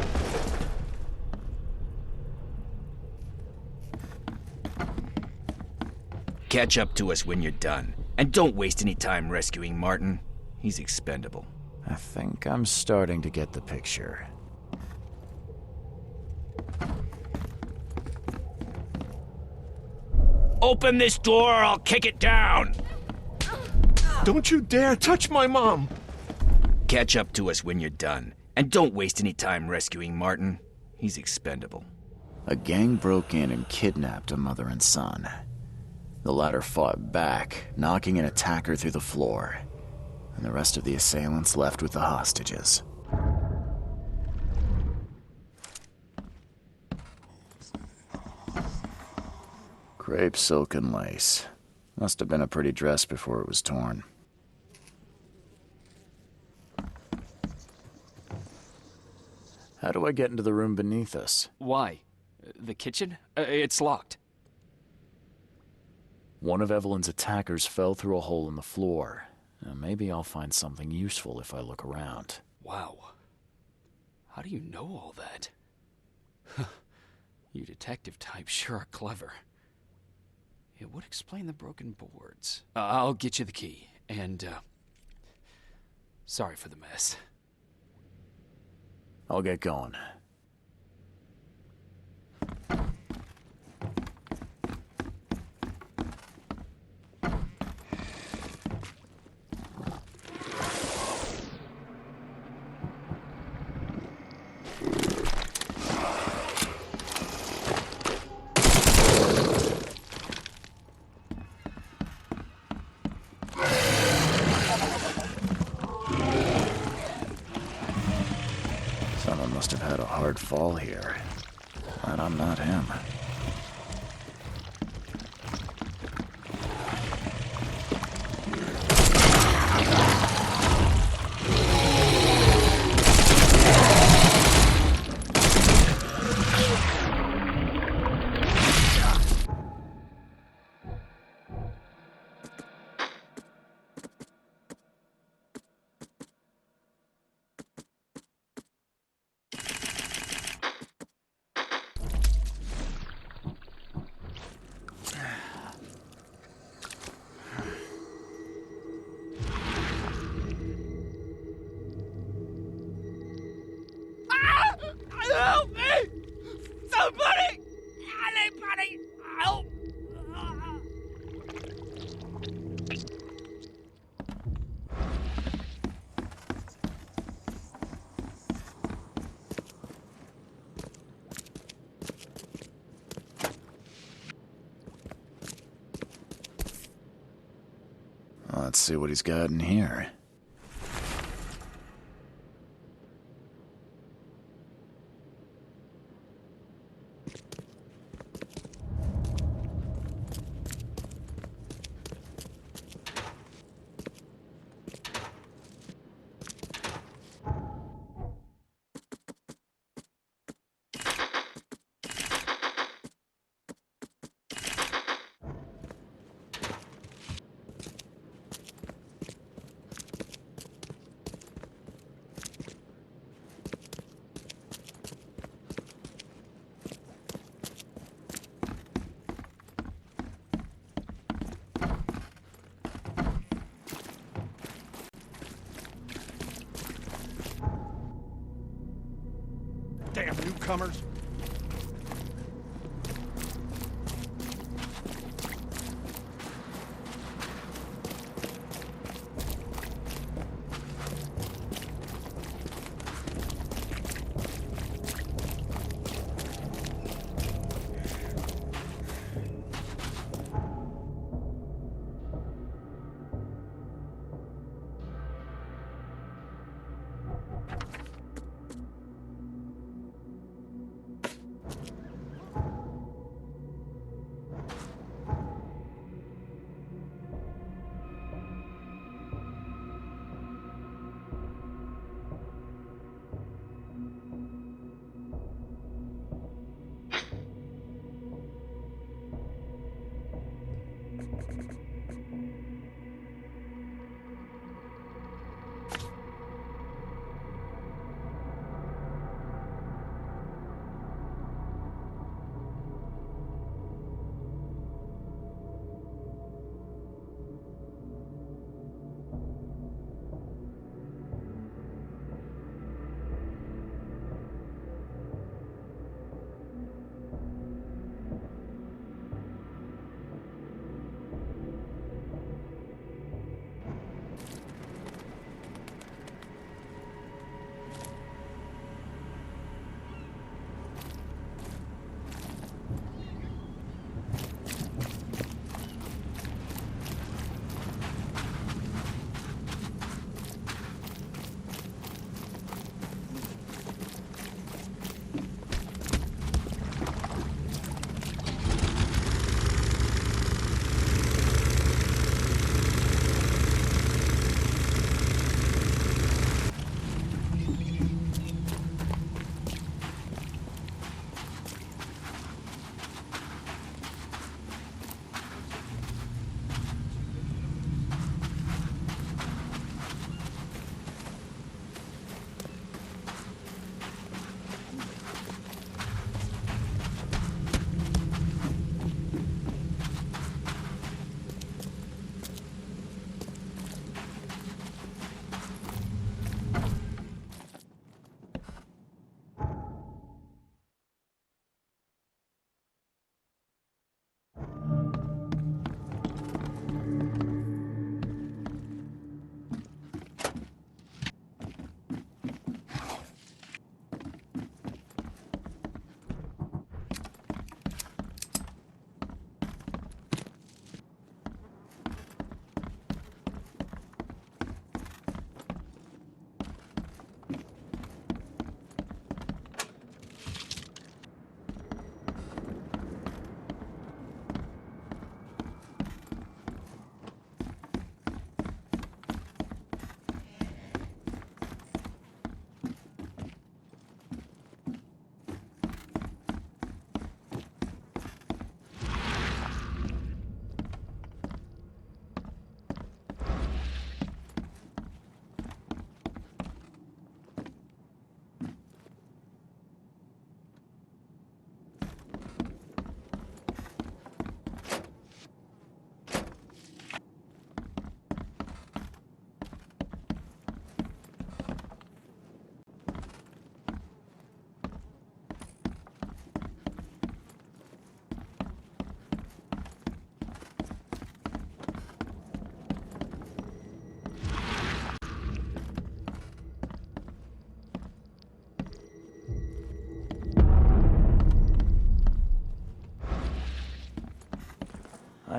Catch up to us when you're done. And don't waste any time rescuing Martin. He's expendable. I think I'm starting to get the picture. Open this door or I'll kick it down! Don't you dare touch my mom! Catch up to us when you're done. And don't waste any time rescuing Martin. He's expendable. A gang broke in and kidnapped a mother and son. The latter fought back, knocking an attacker through the floor, and the rest of the assailants left with the hostages. Crepe silk and lace. Must have been a pretty dress before it was torn. How do I get into the room beneath us? Why? The kitchen? It's locked. One of Evelyn's attackers fell through a hole in the floor. Now, maybe I'll find something useful if I look around. Wow. How do you know all that? You detective types sure are clever. It would explain the broken boards. I'll get you the key, and, sorry for the mess. I'll get going. had a hard fall here. But I'm not him. Help me! Somebody! Anybody! Help! Let's see what he's got in here. Damn newcomers.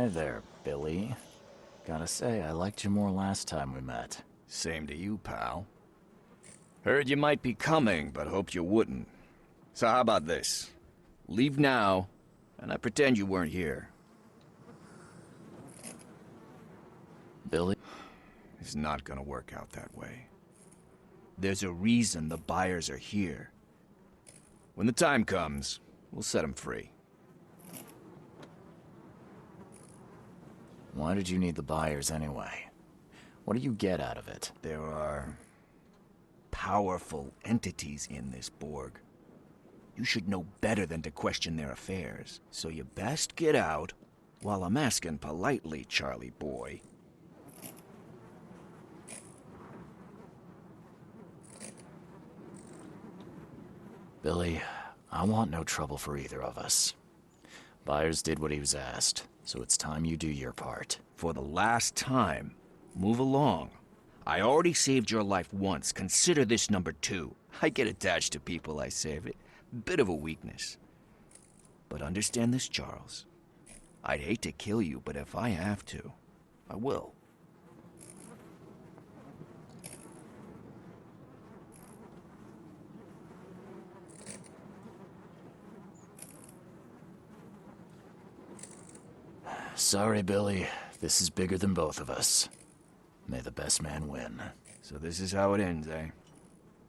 Hi there, Billy. Gotta say, I liked you more last time we met. Same to you, pal. Heard you might be coming, but hoped you wouldn't. So how about this? Leave now, and I pretend you weren't here. Billy? It's not gonna work out that way. There's a reason the buyers are here. When the time comes, we'll set them free. Why did you need the buyers anyway? What do you get out of it? There are powerful entities in this Borg. You should know better than to question their affairs. So you best get out while I'm asking politely, Charlie boy. Billy, I want no trouble for either of us. Byers did what he was asked, so it's time you do your part. For the last time, move along. I already saved your life once. Consider this number 2. I get attached to people I save. It bit of a weakness. But understand this, Charles. I'd hate to kill you, but if I have to, I will. Sorry, Billy. This is bigger than both of us. May the best man win. So this is how it ends, eh?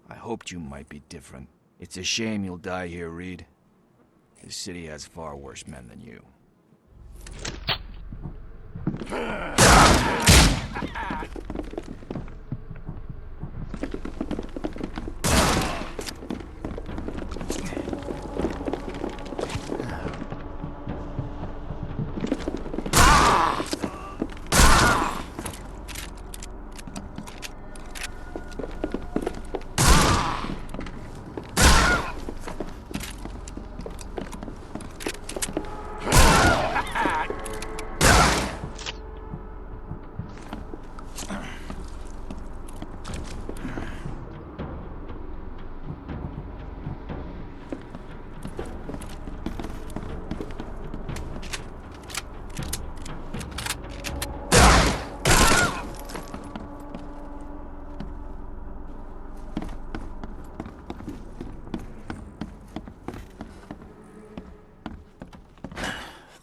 I hoped you might be different. It's a shame you'll die here, Reed. This city has far worse men than you.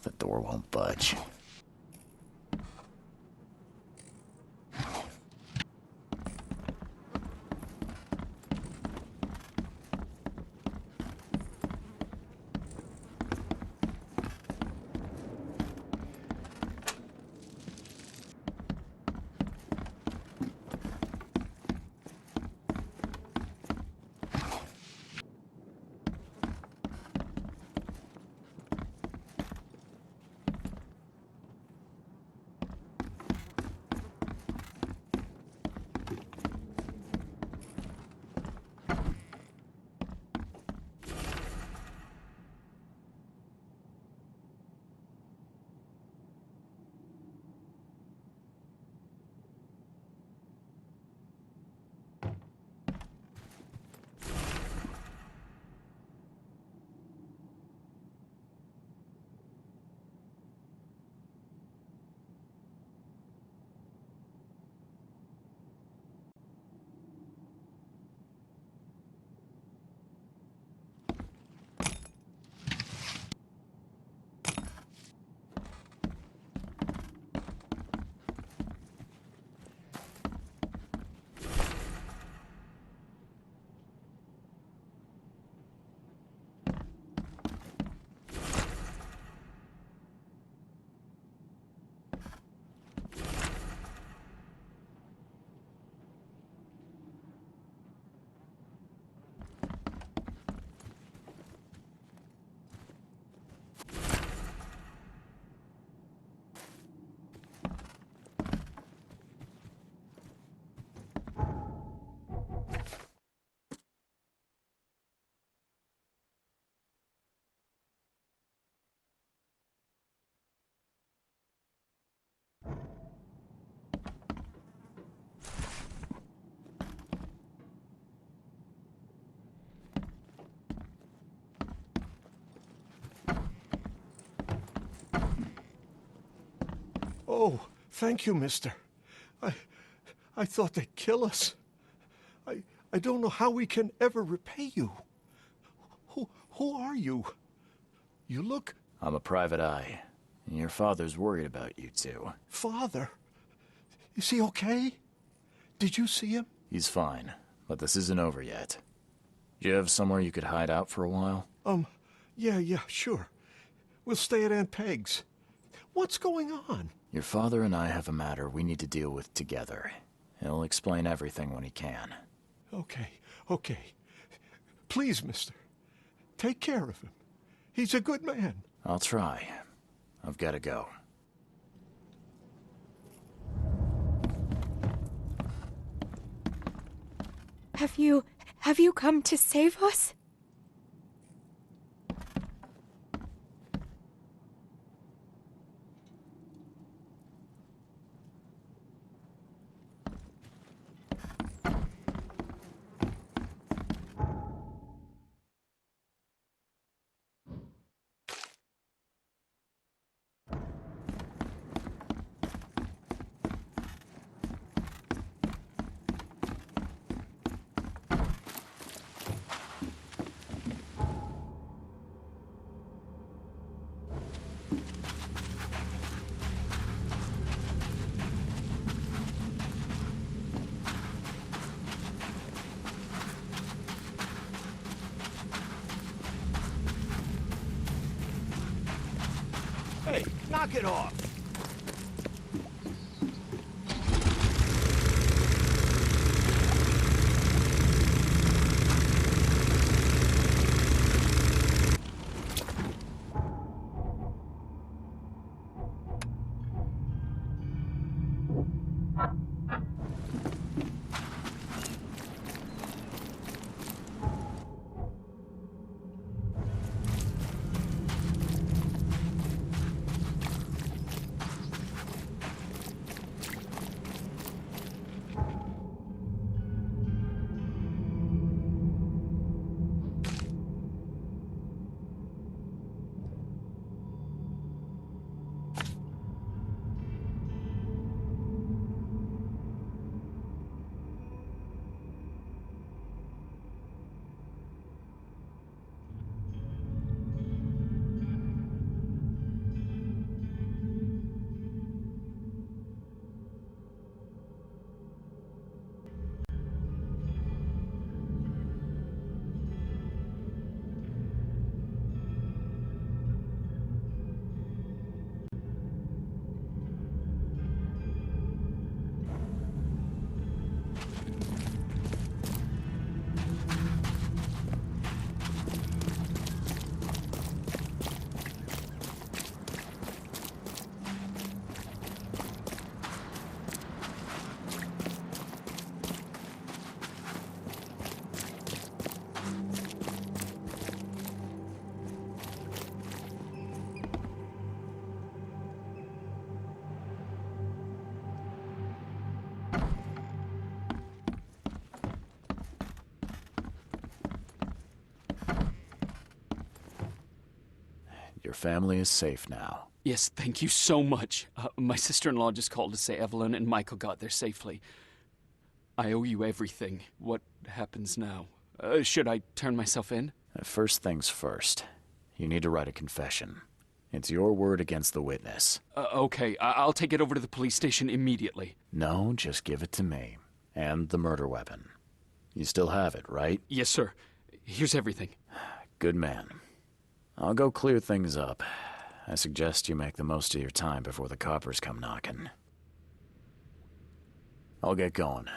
The door won't budge. Oh, thank you, mister. I thought they'd kill us. I don't know how we can ever repay you. Who are you? You look... I'm a private eye. And your father's worried about you two. Father? Is he okay? Did you see him? He's fine, but this isn't over yet. Do you have somewhere you could hide out for a while? Yeah, sure. We'll stay at Aunt Peg's. What's going on? Your father and I have a matter we need to deal with together. He'll explain everything when he can. Okay. Please, mister. Take care of him. He's a good man. I'll try. I've got to go. Have you come to save us? Hey, knock it off. Your family is safe now. Yes, thank you so much. My sister-in-law just called to say Evelyn and Michael got there safely. I owe you everything. What happens now? Should I turn myself in? First things first. You need to write a confession. It's your word against the witness. Okay, I'll take it over to the police station immediately. No, just give it to me. And the murder weapon. You still have it, right? Yes, sir. Here's everything. Good man. I'll go clear things up. I suggest you make the most of your time before the coppers come knocking. I'll get going.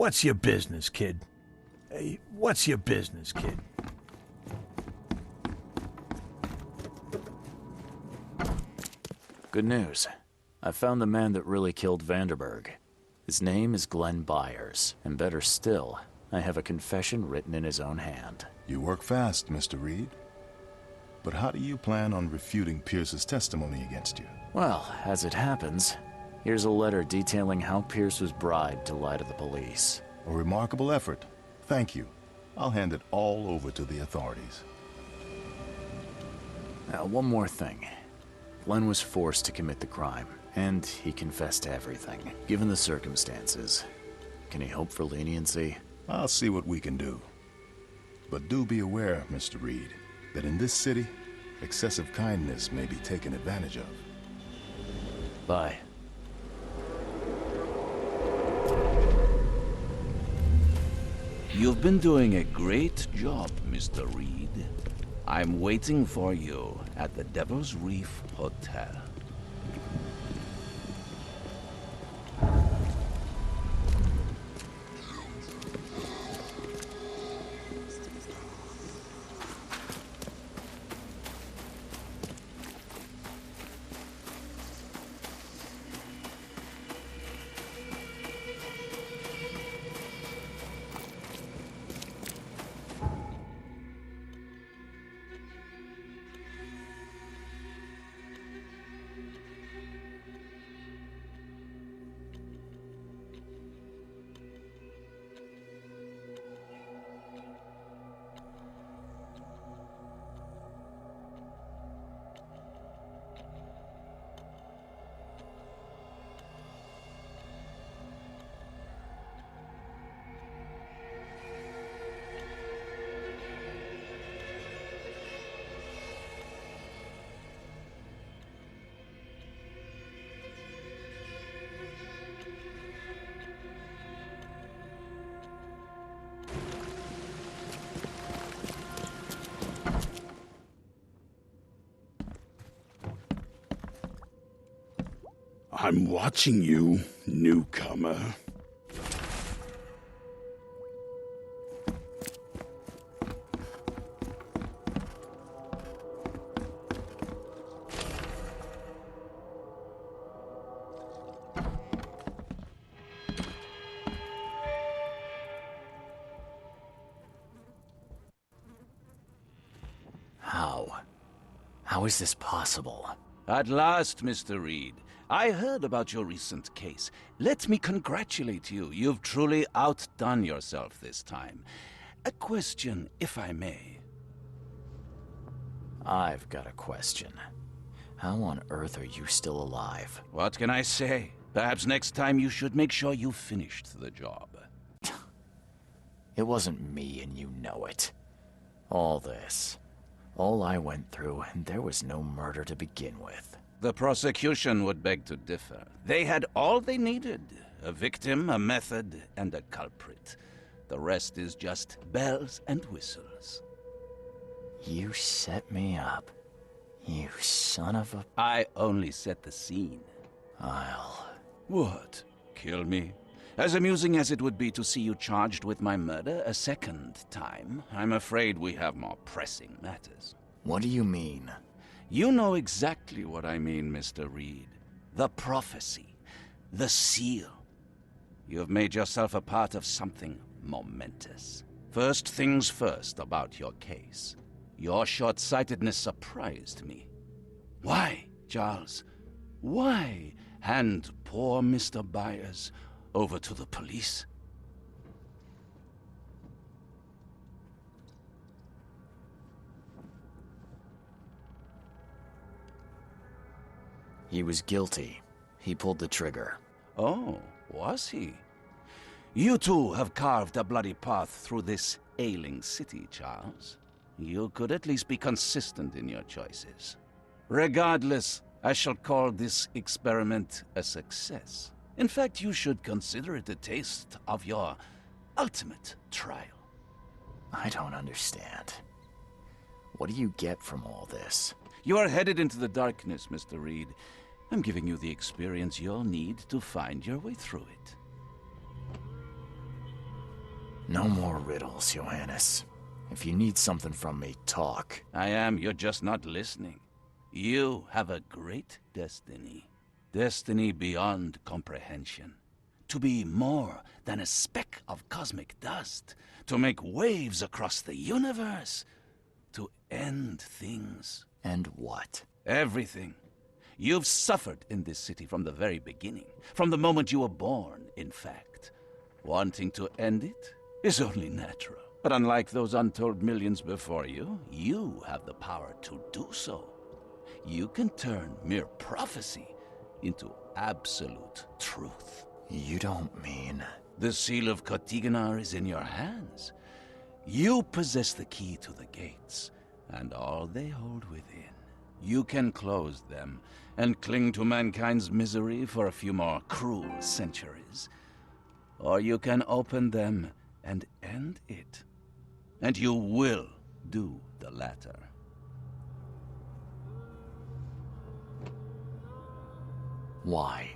What's your business, kid? Hey, what's your business, kid? Good news. I found the man that really killed Vanderberg. His name is Glenn Byers, and better still, I have a confession written in his own hand. You work fast, Mr. Reed. But how do you plan on refuting Pierce's testimony against you? Well, as it happens, here's a letter detailing how Pierce was bribed to lie to the police. A remarkable effort. Thank you. I'll hand it all over to the authorities. Now, one more thing. Glenn was forced to commit the crime, and he confessed to everything. Given the circumstances, can he hope for leniency? I'll see what we can do. But do be aware, Mr. Reed, that in this city, excessive kindness may be taken advantage of. Bye. You've been doing a great job, Mr. Reed. I'm waiting for you at the Devil's Reef Hotel. I'm watching you, newcomer. How is this possible? At last, Mr. Reed. I heard about your recent case. Let me congratulate you. You've truly outdone yourself this time. A question, if I may. I've got a question. How on earth are you still alive? What can I say? Perhaps next time you should make sure you finished the job. It wasn't me, and you know it. All this. All I went through, and there was no murder to begin with. The prosecution would beg to differ. They had all they needed. A victim, a method, and a culprit. The rest is just bells and whistles. You set me up. You son of a... I only set the scene. I'll... What? Kill me? As amusing as it would be to see you charged with my murder a second time, I'm afraid we have more pressing matters. What do you mean? You know exactly what I mean, Mr. Reed. The prophecy. The seal. You have made yourself a part of something momentous. First things first about your case. Your short-sightedness surprised me. Why, Charles? Why hand poor Mr. Byers over to the police? He was guilty. He pulled the trigger. Oh, was he? You too have carved a bloody path through this ailing city, Charles. You could at least be consistent in your choices. Regardless, I shall call this experiment a success. In fact, you should consider it a taste of your ultimate trial. I don't understand. What do you get from all this? You are headed into the darkness, Mr. Reed. I'm giving you the experience you'll need to find your way through it. No more riddles, Johannes. If you need something from me, talk. I am, you're just not listening. You have a great destiny. Destiny beyond comprehension. To be more than a speck of cosmic dust. To make waves across the universe. To end things. And what? Everything. You've suffered in this city from the very beginning. From the moment you were born, in fact. Wanting to end it is only natural. But unlike those untold millions before you, you have the power to do so. You can turn mere prophecy into absolute truth. You don't mean... The seal of Kotiganar is in your hands. You possess the key to the gates, and all they hold within. You can close them and cling to mankind's misery for a few more cruel centuries. Or you can open them and end it. And you will do the latter. Why?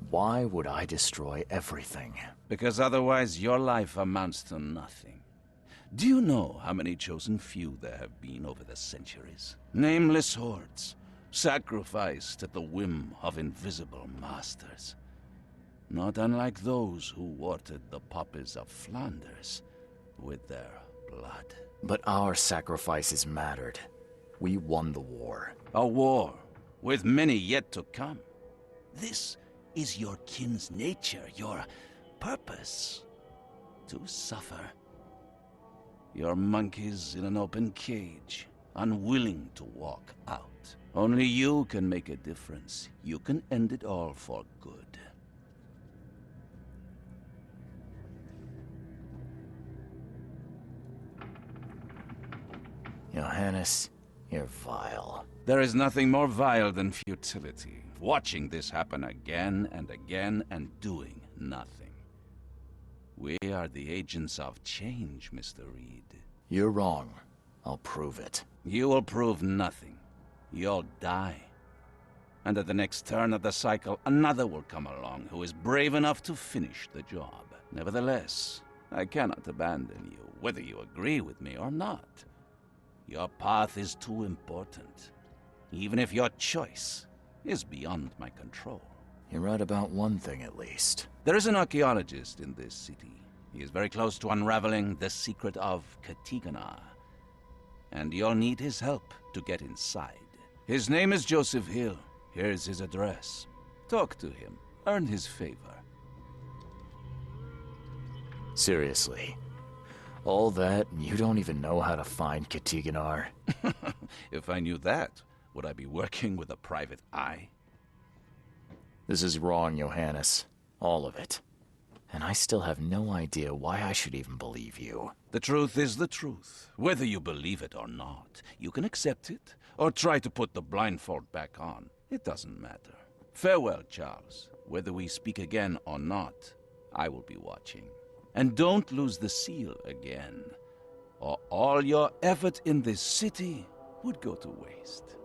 Why would I destroy everything? Because otherwise your life amounts to nothing. Do you know how many chosen few there have been over the centuries? Nameless hordes, sacrificed at the whim of invisible masters. Not unlike those who watered the poppies of Flanders with their blood. But our sacrifices mattered. We won the war. A war, with many yet to come. This is your kin's nature, your purpose. To suffer. You're monkeys in an open cage, unwilling to walk out. Only you can make a difference. You can end it all for good. Johannes, you're vile. There is nothing more vile than futility. Watching this happen again and again and doing nothing. We are the agents of change, Mr. Reed. You're wrong. I'll prove it. You will prove nothing. You'll die. And at the next turn of the cycle, another will come along who is brave enough to finish the job. Nevertheless, I cannot abandon you, whether you agree with me or not. Your path is too important, even if your choice is beyond my control. You're right about one thing, at least. There is an archaeologist in this city. He is very close to unraveling the secret of Kotiganar. And you'll need his help to get inside. His name is Joseph Hill. Here's his address. Talk to him. Earn his favor. Seriously. All that, and you don't even know how to find Kotiganar? If I knew that, would I be working with a private eye? This is wrong, Johannes. All of it. And I still have no idea why I should even believe you. The truth is the truth. Whether you believe it or not, you can accept it, or try to put the blindfold back on. It doesn't matter. Farewell, Charles. Whether we speak again or not, I will be watching. And don't lose the seal again, or all your effort in this city would go to waste.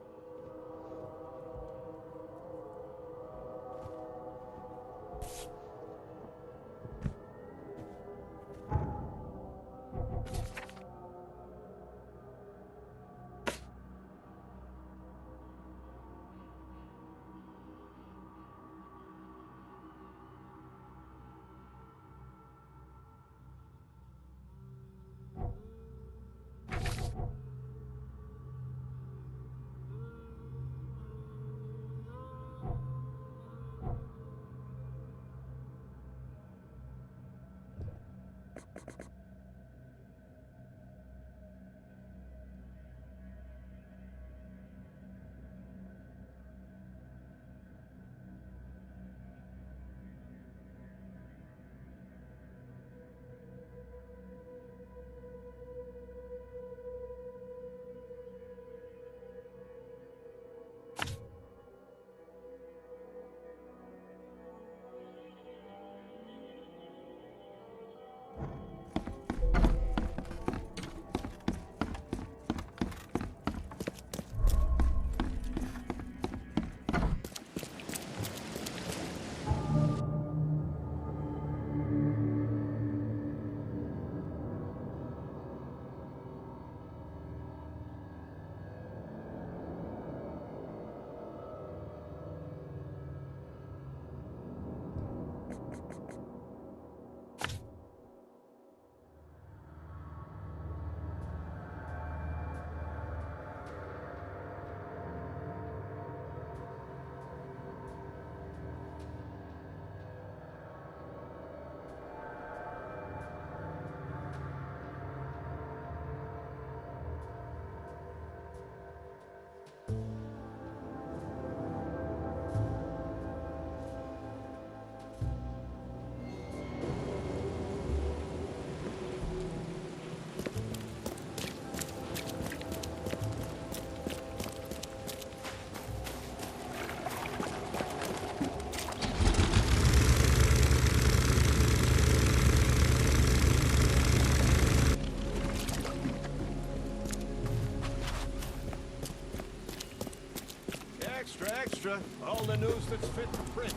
extra. All the news that's fit for print.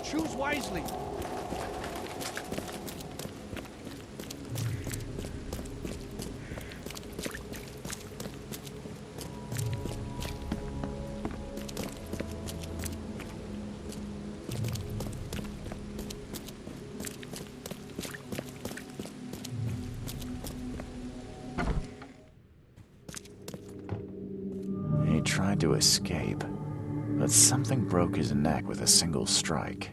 Choose wisely. He tried to escape, but something broke his neck with a single strike.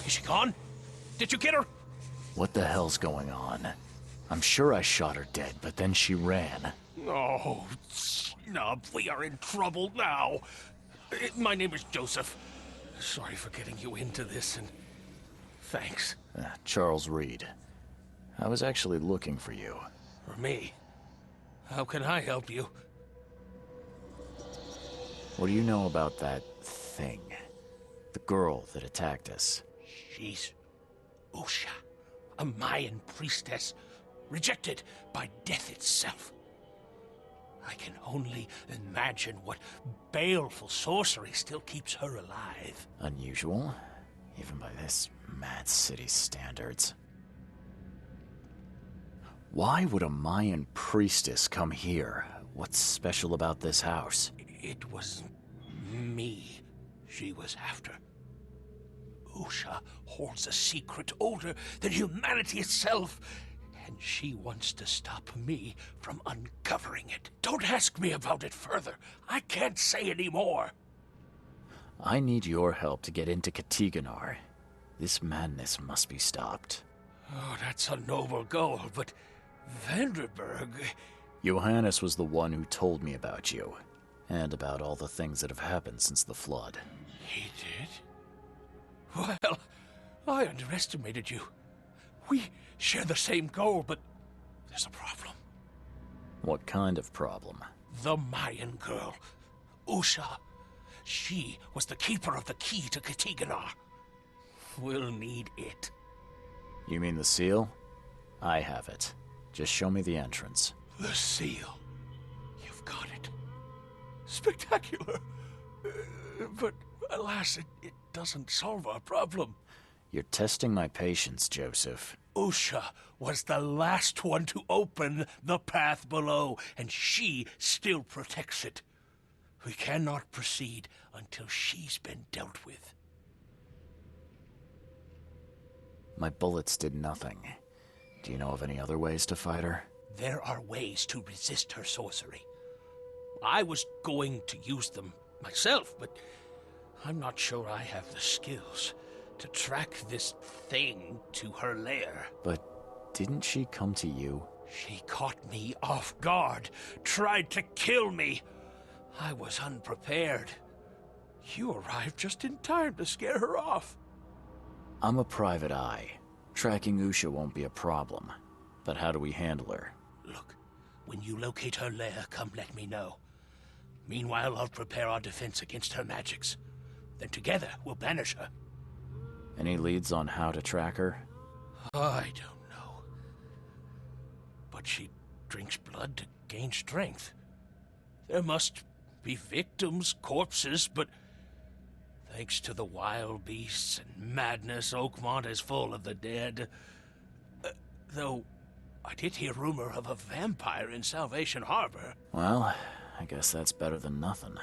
Is she gone? Did you get her? What the hell's going on? I'm sure I shot her dead, but then she ran. Oh, snub, we are in trouble now. My name is Joseph. Sorry for getting you into this, and thanks. Charles Reed. I was actually looking for you. For me? How can I help you? What do you know about that thing? The girl that attacked us? She's Usha, a Mayan priestess, rejected by death itself. I can only imagine what baleful sorcery still keeps her alive. Unusual, even by this mad city standards. Why would a Mayan priestess come here? What's special about this house? It was me she was after. Usha holds a secret older than humanity itself, and she wants to stop me from uncovering it. Don't ask me about it further. I can't say any more. I need your help to get into Katiganar. This madness must be stopped. Oh, that's a noble goal, but Vanderberg... Johannes was the one who told me about you, and about all the things that have happened since the flood. He did? Well, I underestimated you. We share the same goal, but there's a problem. What kind of problem? The Mayan girl, Usha. She was the keeper of the key to Katiganar. We'll need it. You mean the seal? I have it. Just show me the entrance. The seal. You've got it. Spectacular. But alas, it doesn't solve our problem. You're testing my patience, Joseph. Usha was the last one to open the path below, and she still protects it. We cannot proceed until she's been dealt with. My bullets did nothing. Do you know of any other ways to fight her? There are ways to resist her sorcery. I was going to use them myself, but I'm not sure I have the skills to track this thing to her lair. But didn't she come to you? She caught me off guard, tried to kill me. I was unprepared. You arrived just in time to scare her off. I'm a private eye. Tracking Usha won't be a problem. But how do we handle her? Look, when you locate her lair, come let me know. Meanwhile, I'll prepare our defense against her magics. Then together, we'll banish her. Any leads on how to track her? I don't know. But she drinks blood to gain strength. There must be victims, corpses, but thanks to the wild beasts and madness, Oakmont is full of the dead. Though, I did hear rumor of a vampire in Salvation Harbor. Well, I guess that's better than nothing.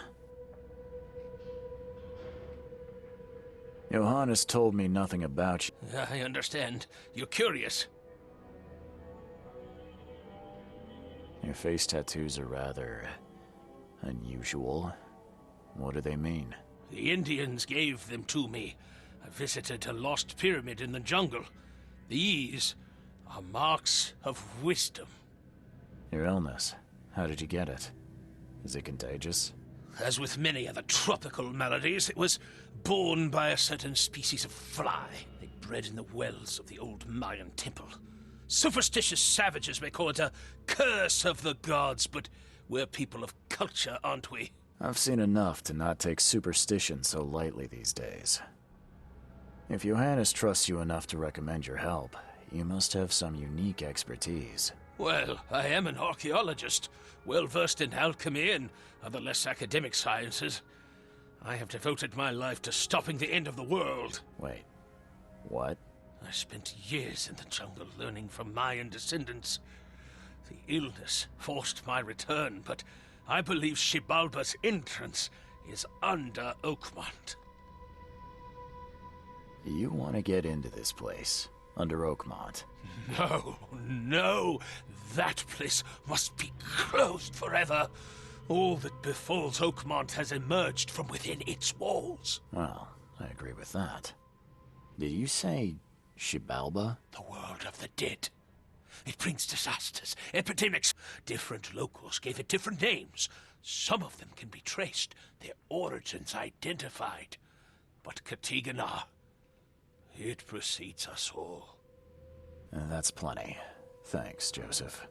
Johannes told me nothing about you. I understand. You're curious. Your face tattoos are rather unusual. What do they mean? The Indians gave them to me. I visited a lost pyramid in the jungle. These are marks of wisdom. Your illness. How did you get it? Is it contagious? As with many other tropical maladies, it was borne by a certain species of fly. They bred in the wells of the old Mayan temple. Superstitious savages may call it a curse of the gods, but we're people of culture, aren't we? I've seen enough to not take superstition so lightly these days. If Johannes trusts you enough to recommend your help, you must have some unique expertise. Well, I am an archaeologist, well-versed in alchemy and other less academic sciences. I have devoted my life to stopping the end of the world. Wait, what? I spent years in the jungle learning from Mayan descendants. The illness forced my return, but I believe Xibalba's entrance is under Oakmont. You want to get into this place, under Oakmont? No. That place must be closed forever. All that befalls Oakmont has emerged from within its walls. Well, I agree with that. Did you say Xibalba? The world of the dead. It brings disasters, epidemics. Different locals gave it different names. Some of them can be traced, their origins identified. But Katigana, it precedes us all. That's plenty. Thanks, Joseph.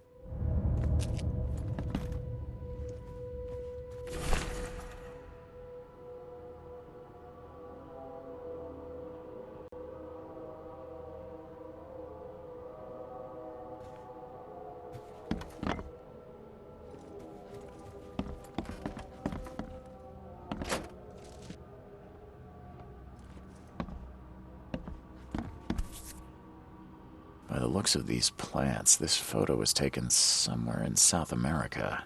By the looks of these plants, this photo was taken somewhere in South America.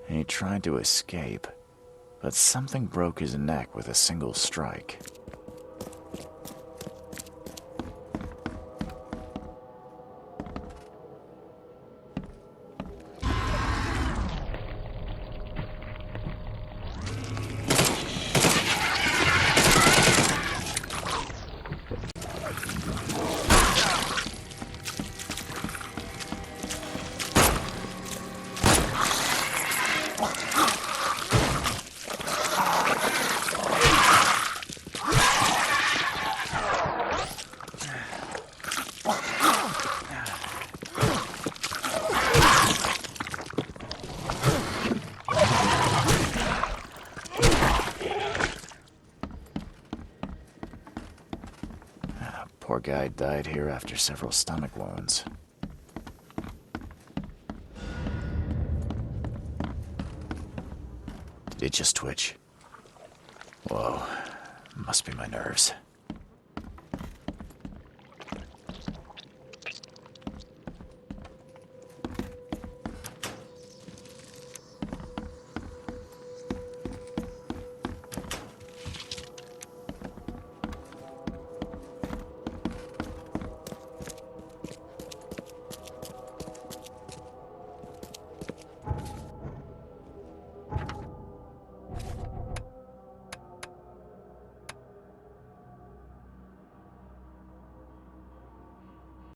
He tried to escape, but something broke his neck with a single strike. Poor guy died here after several stomach wounds. Did it just twitch? Whoa, must be my nerves.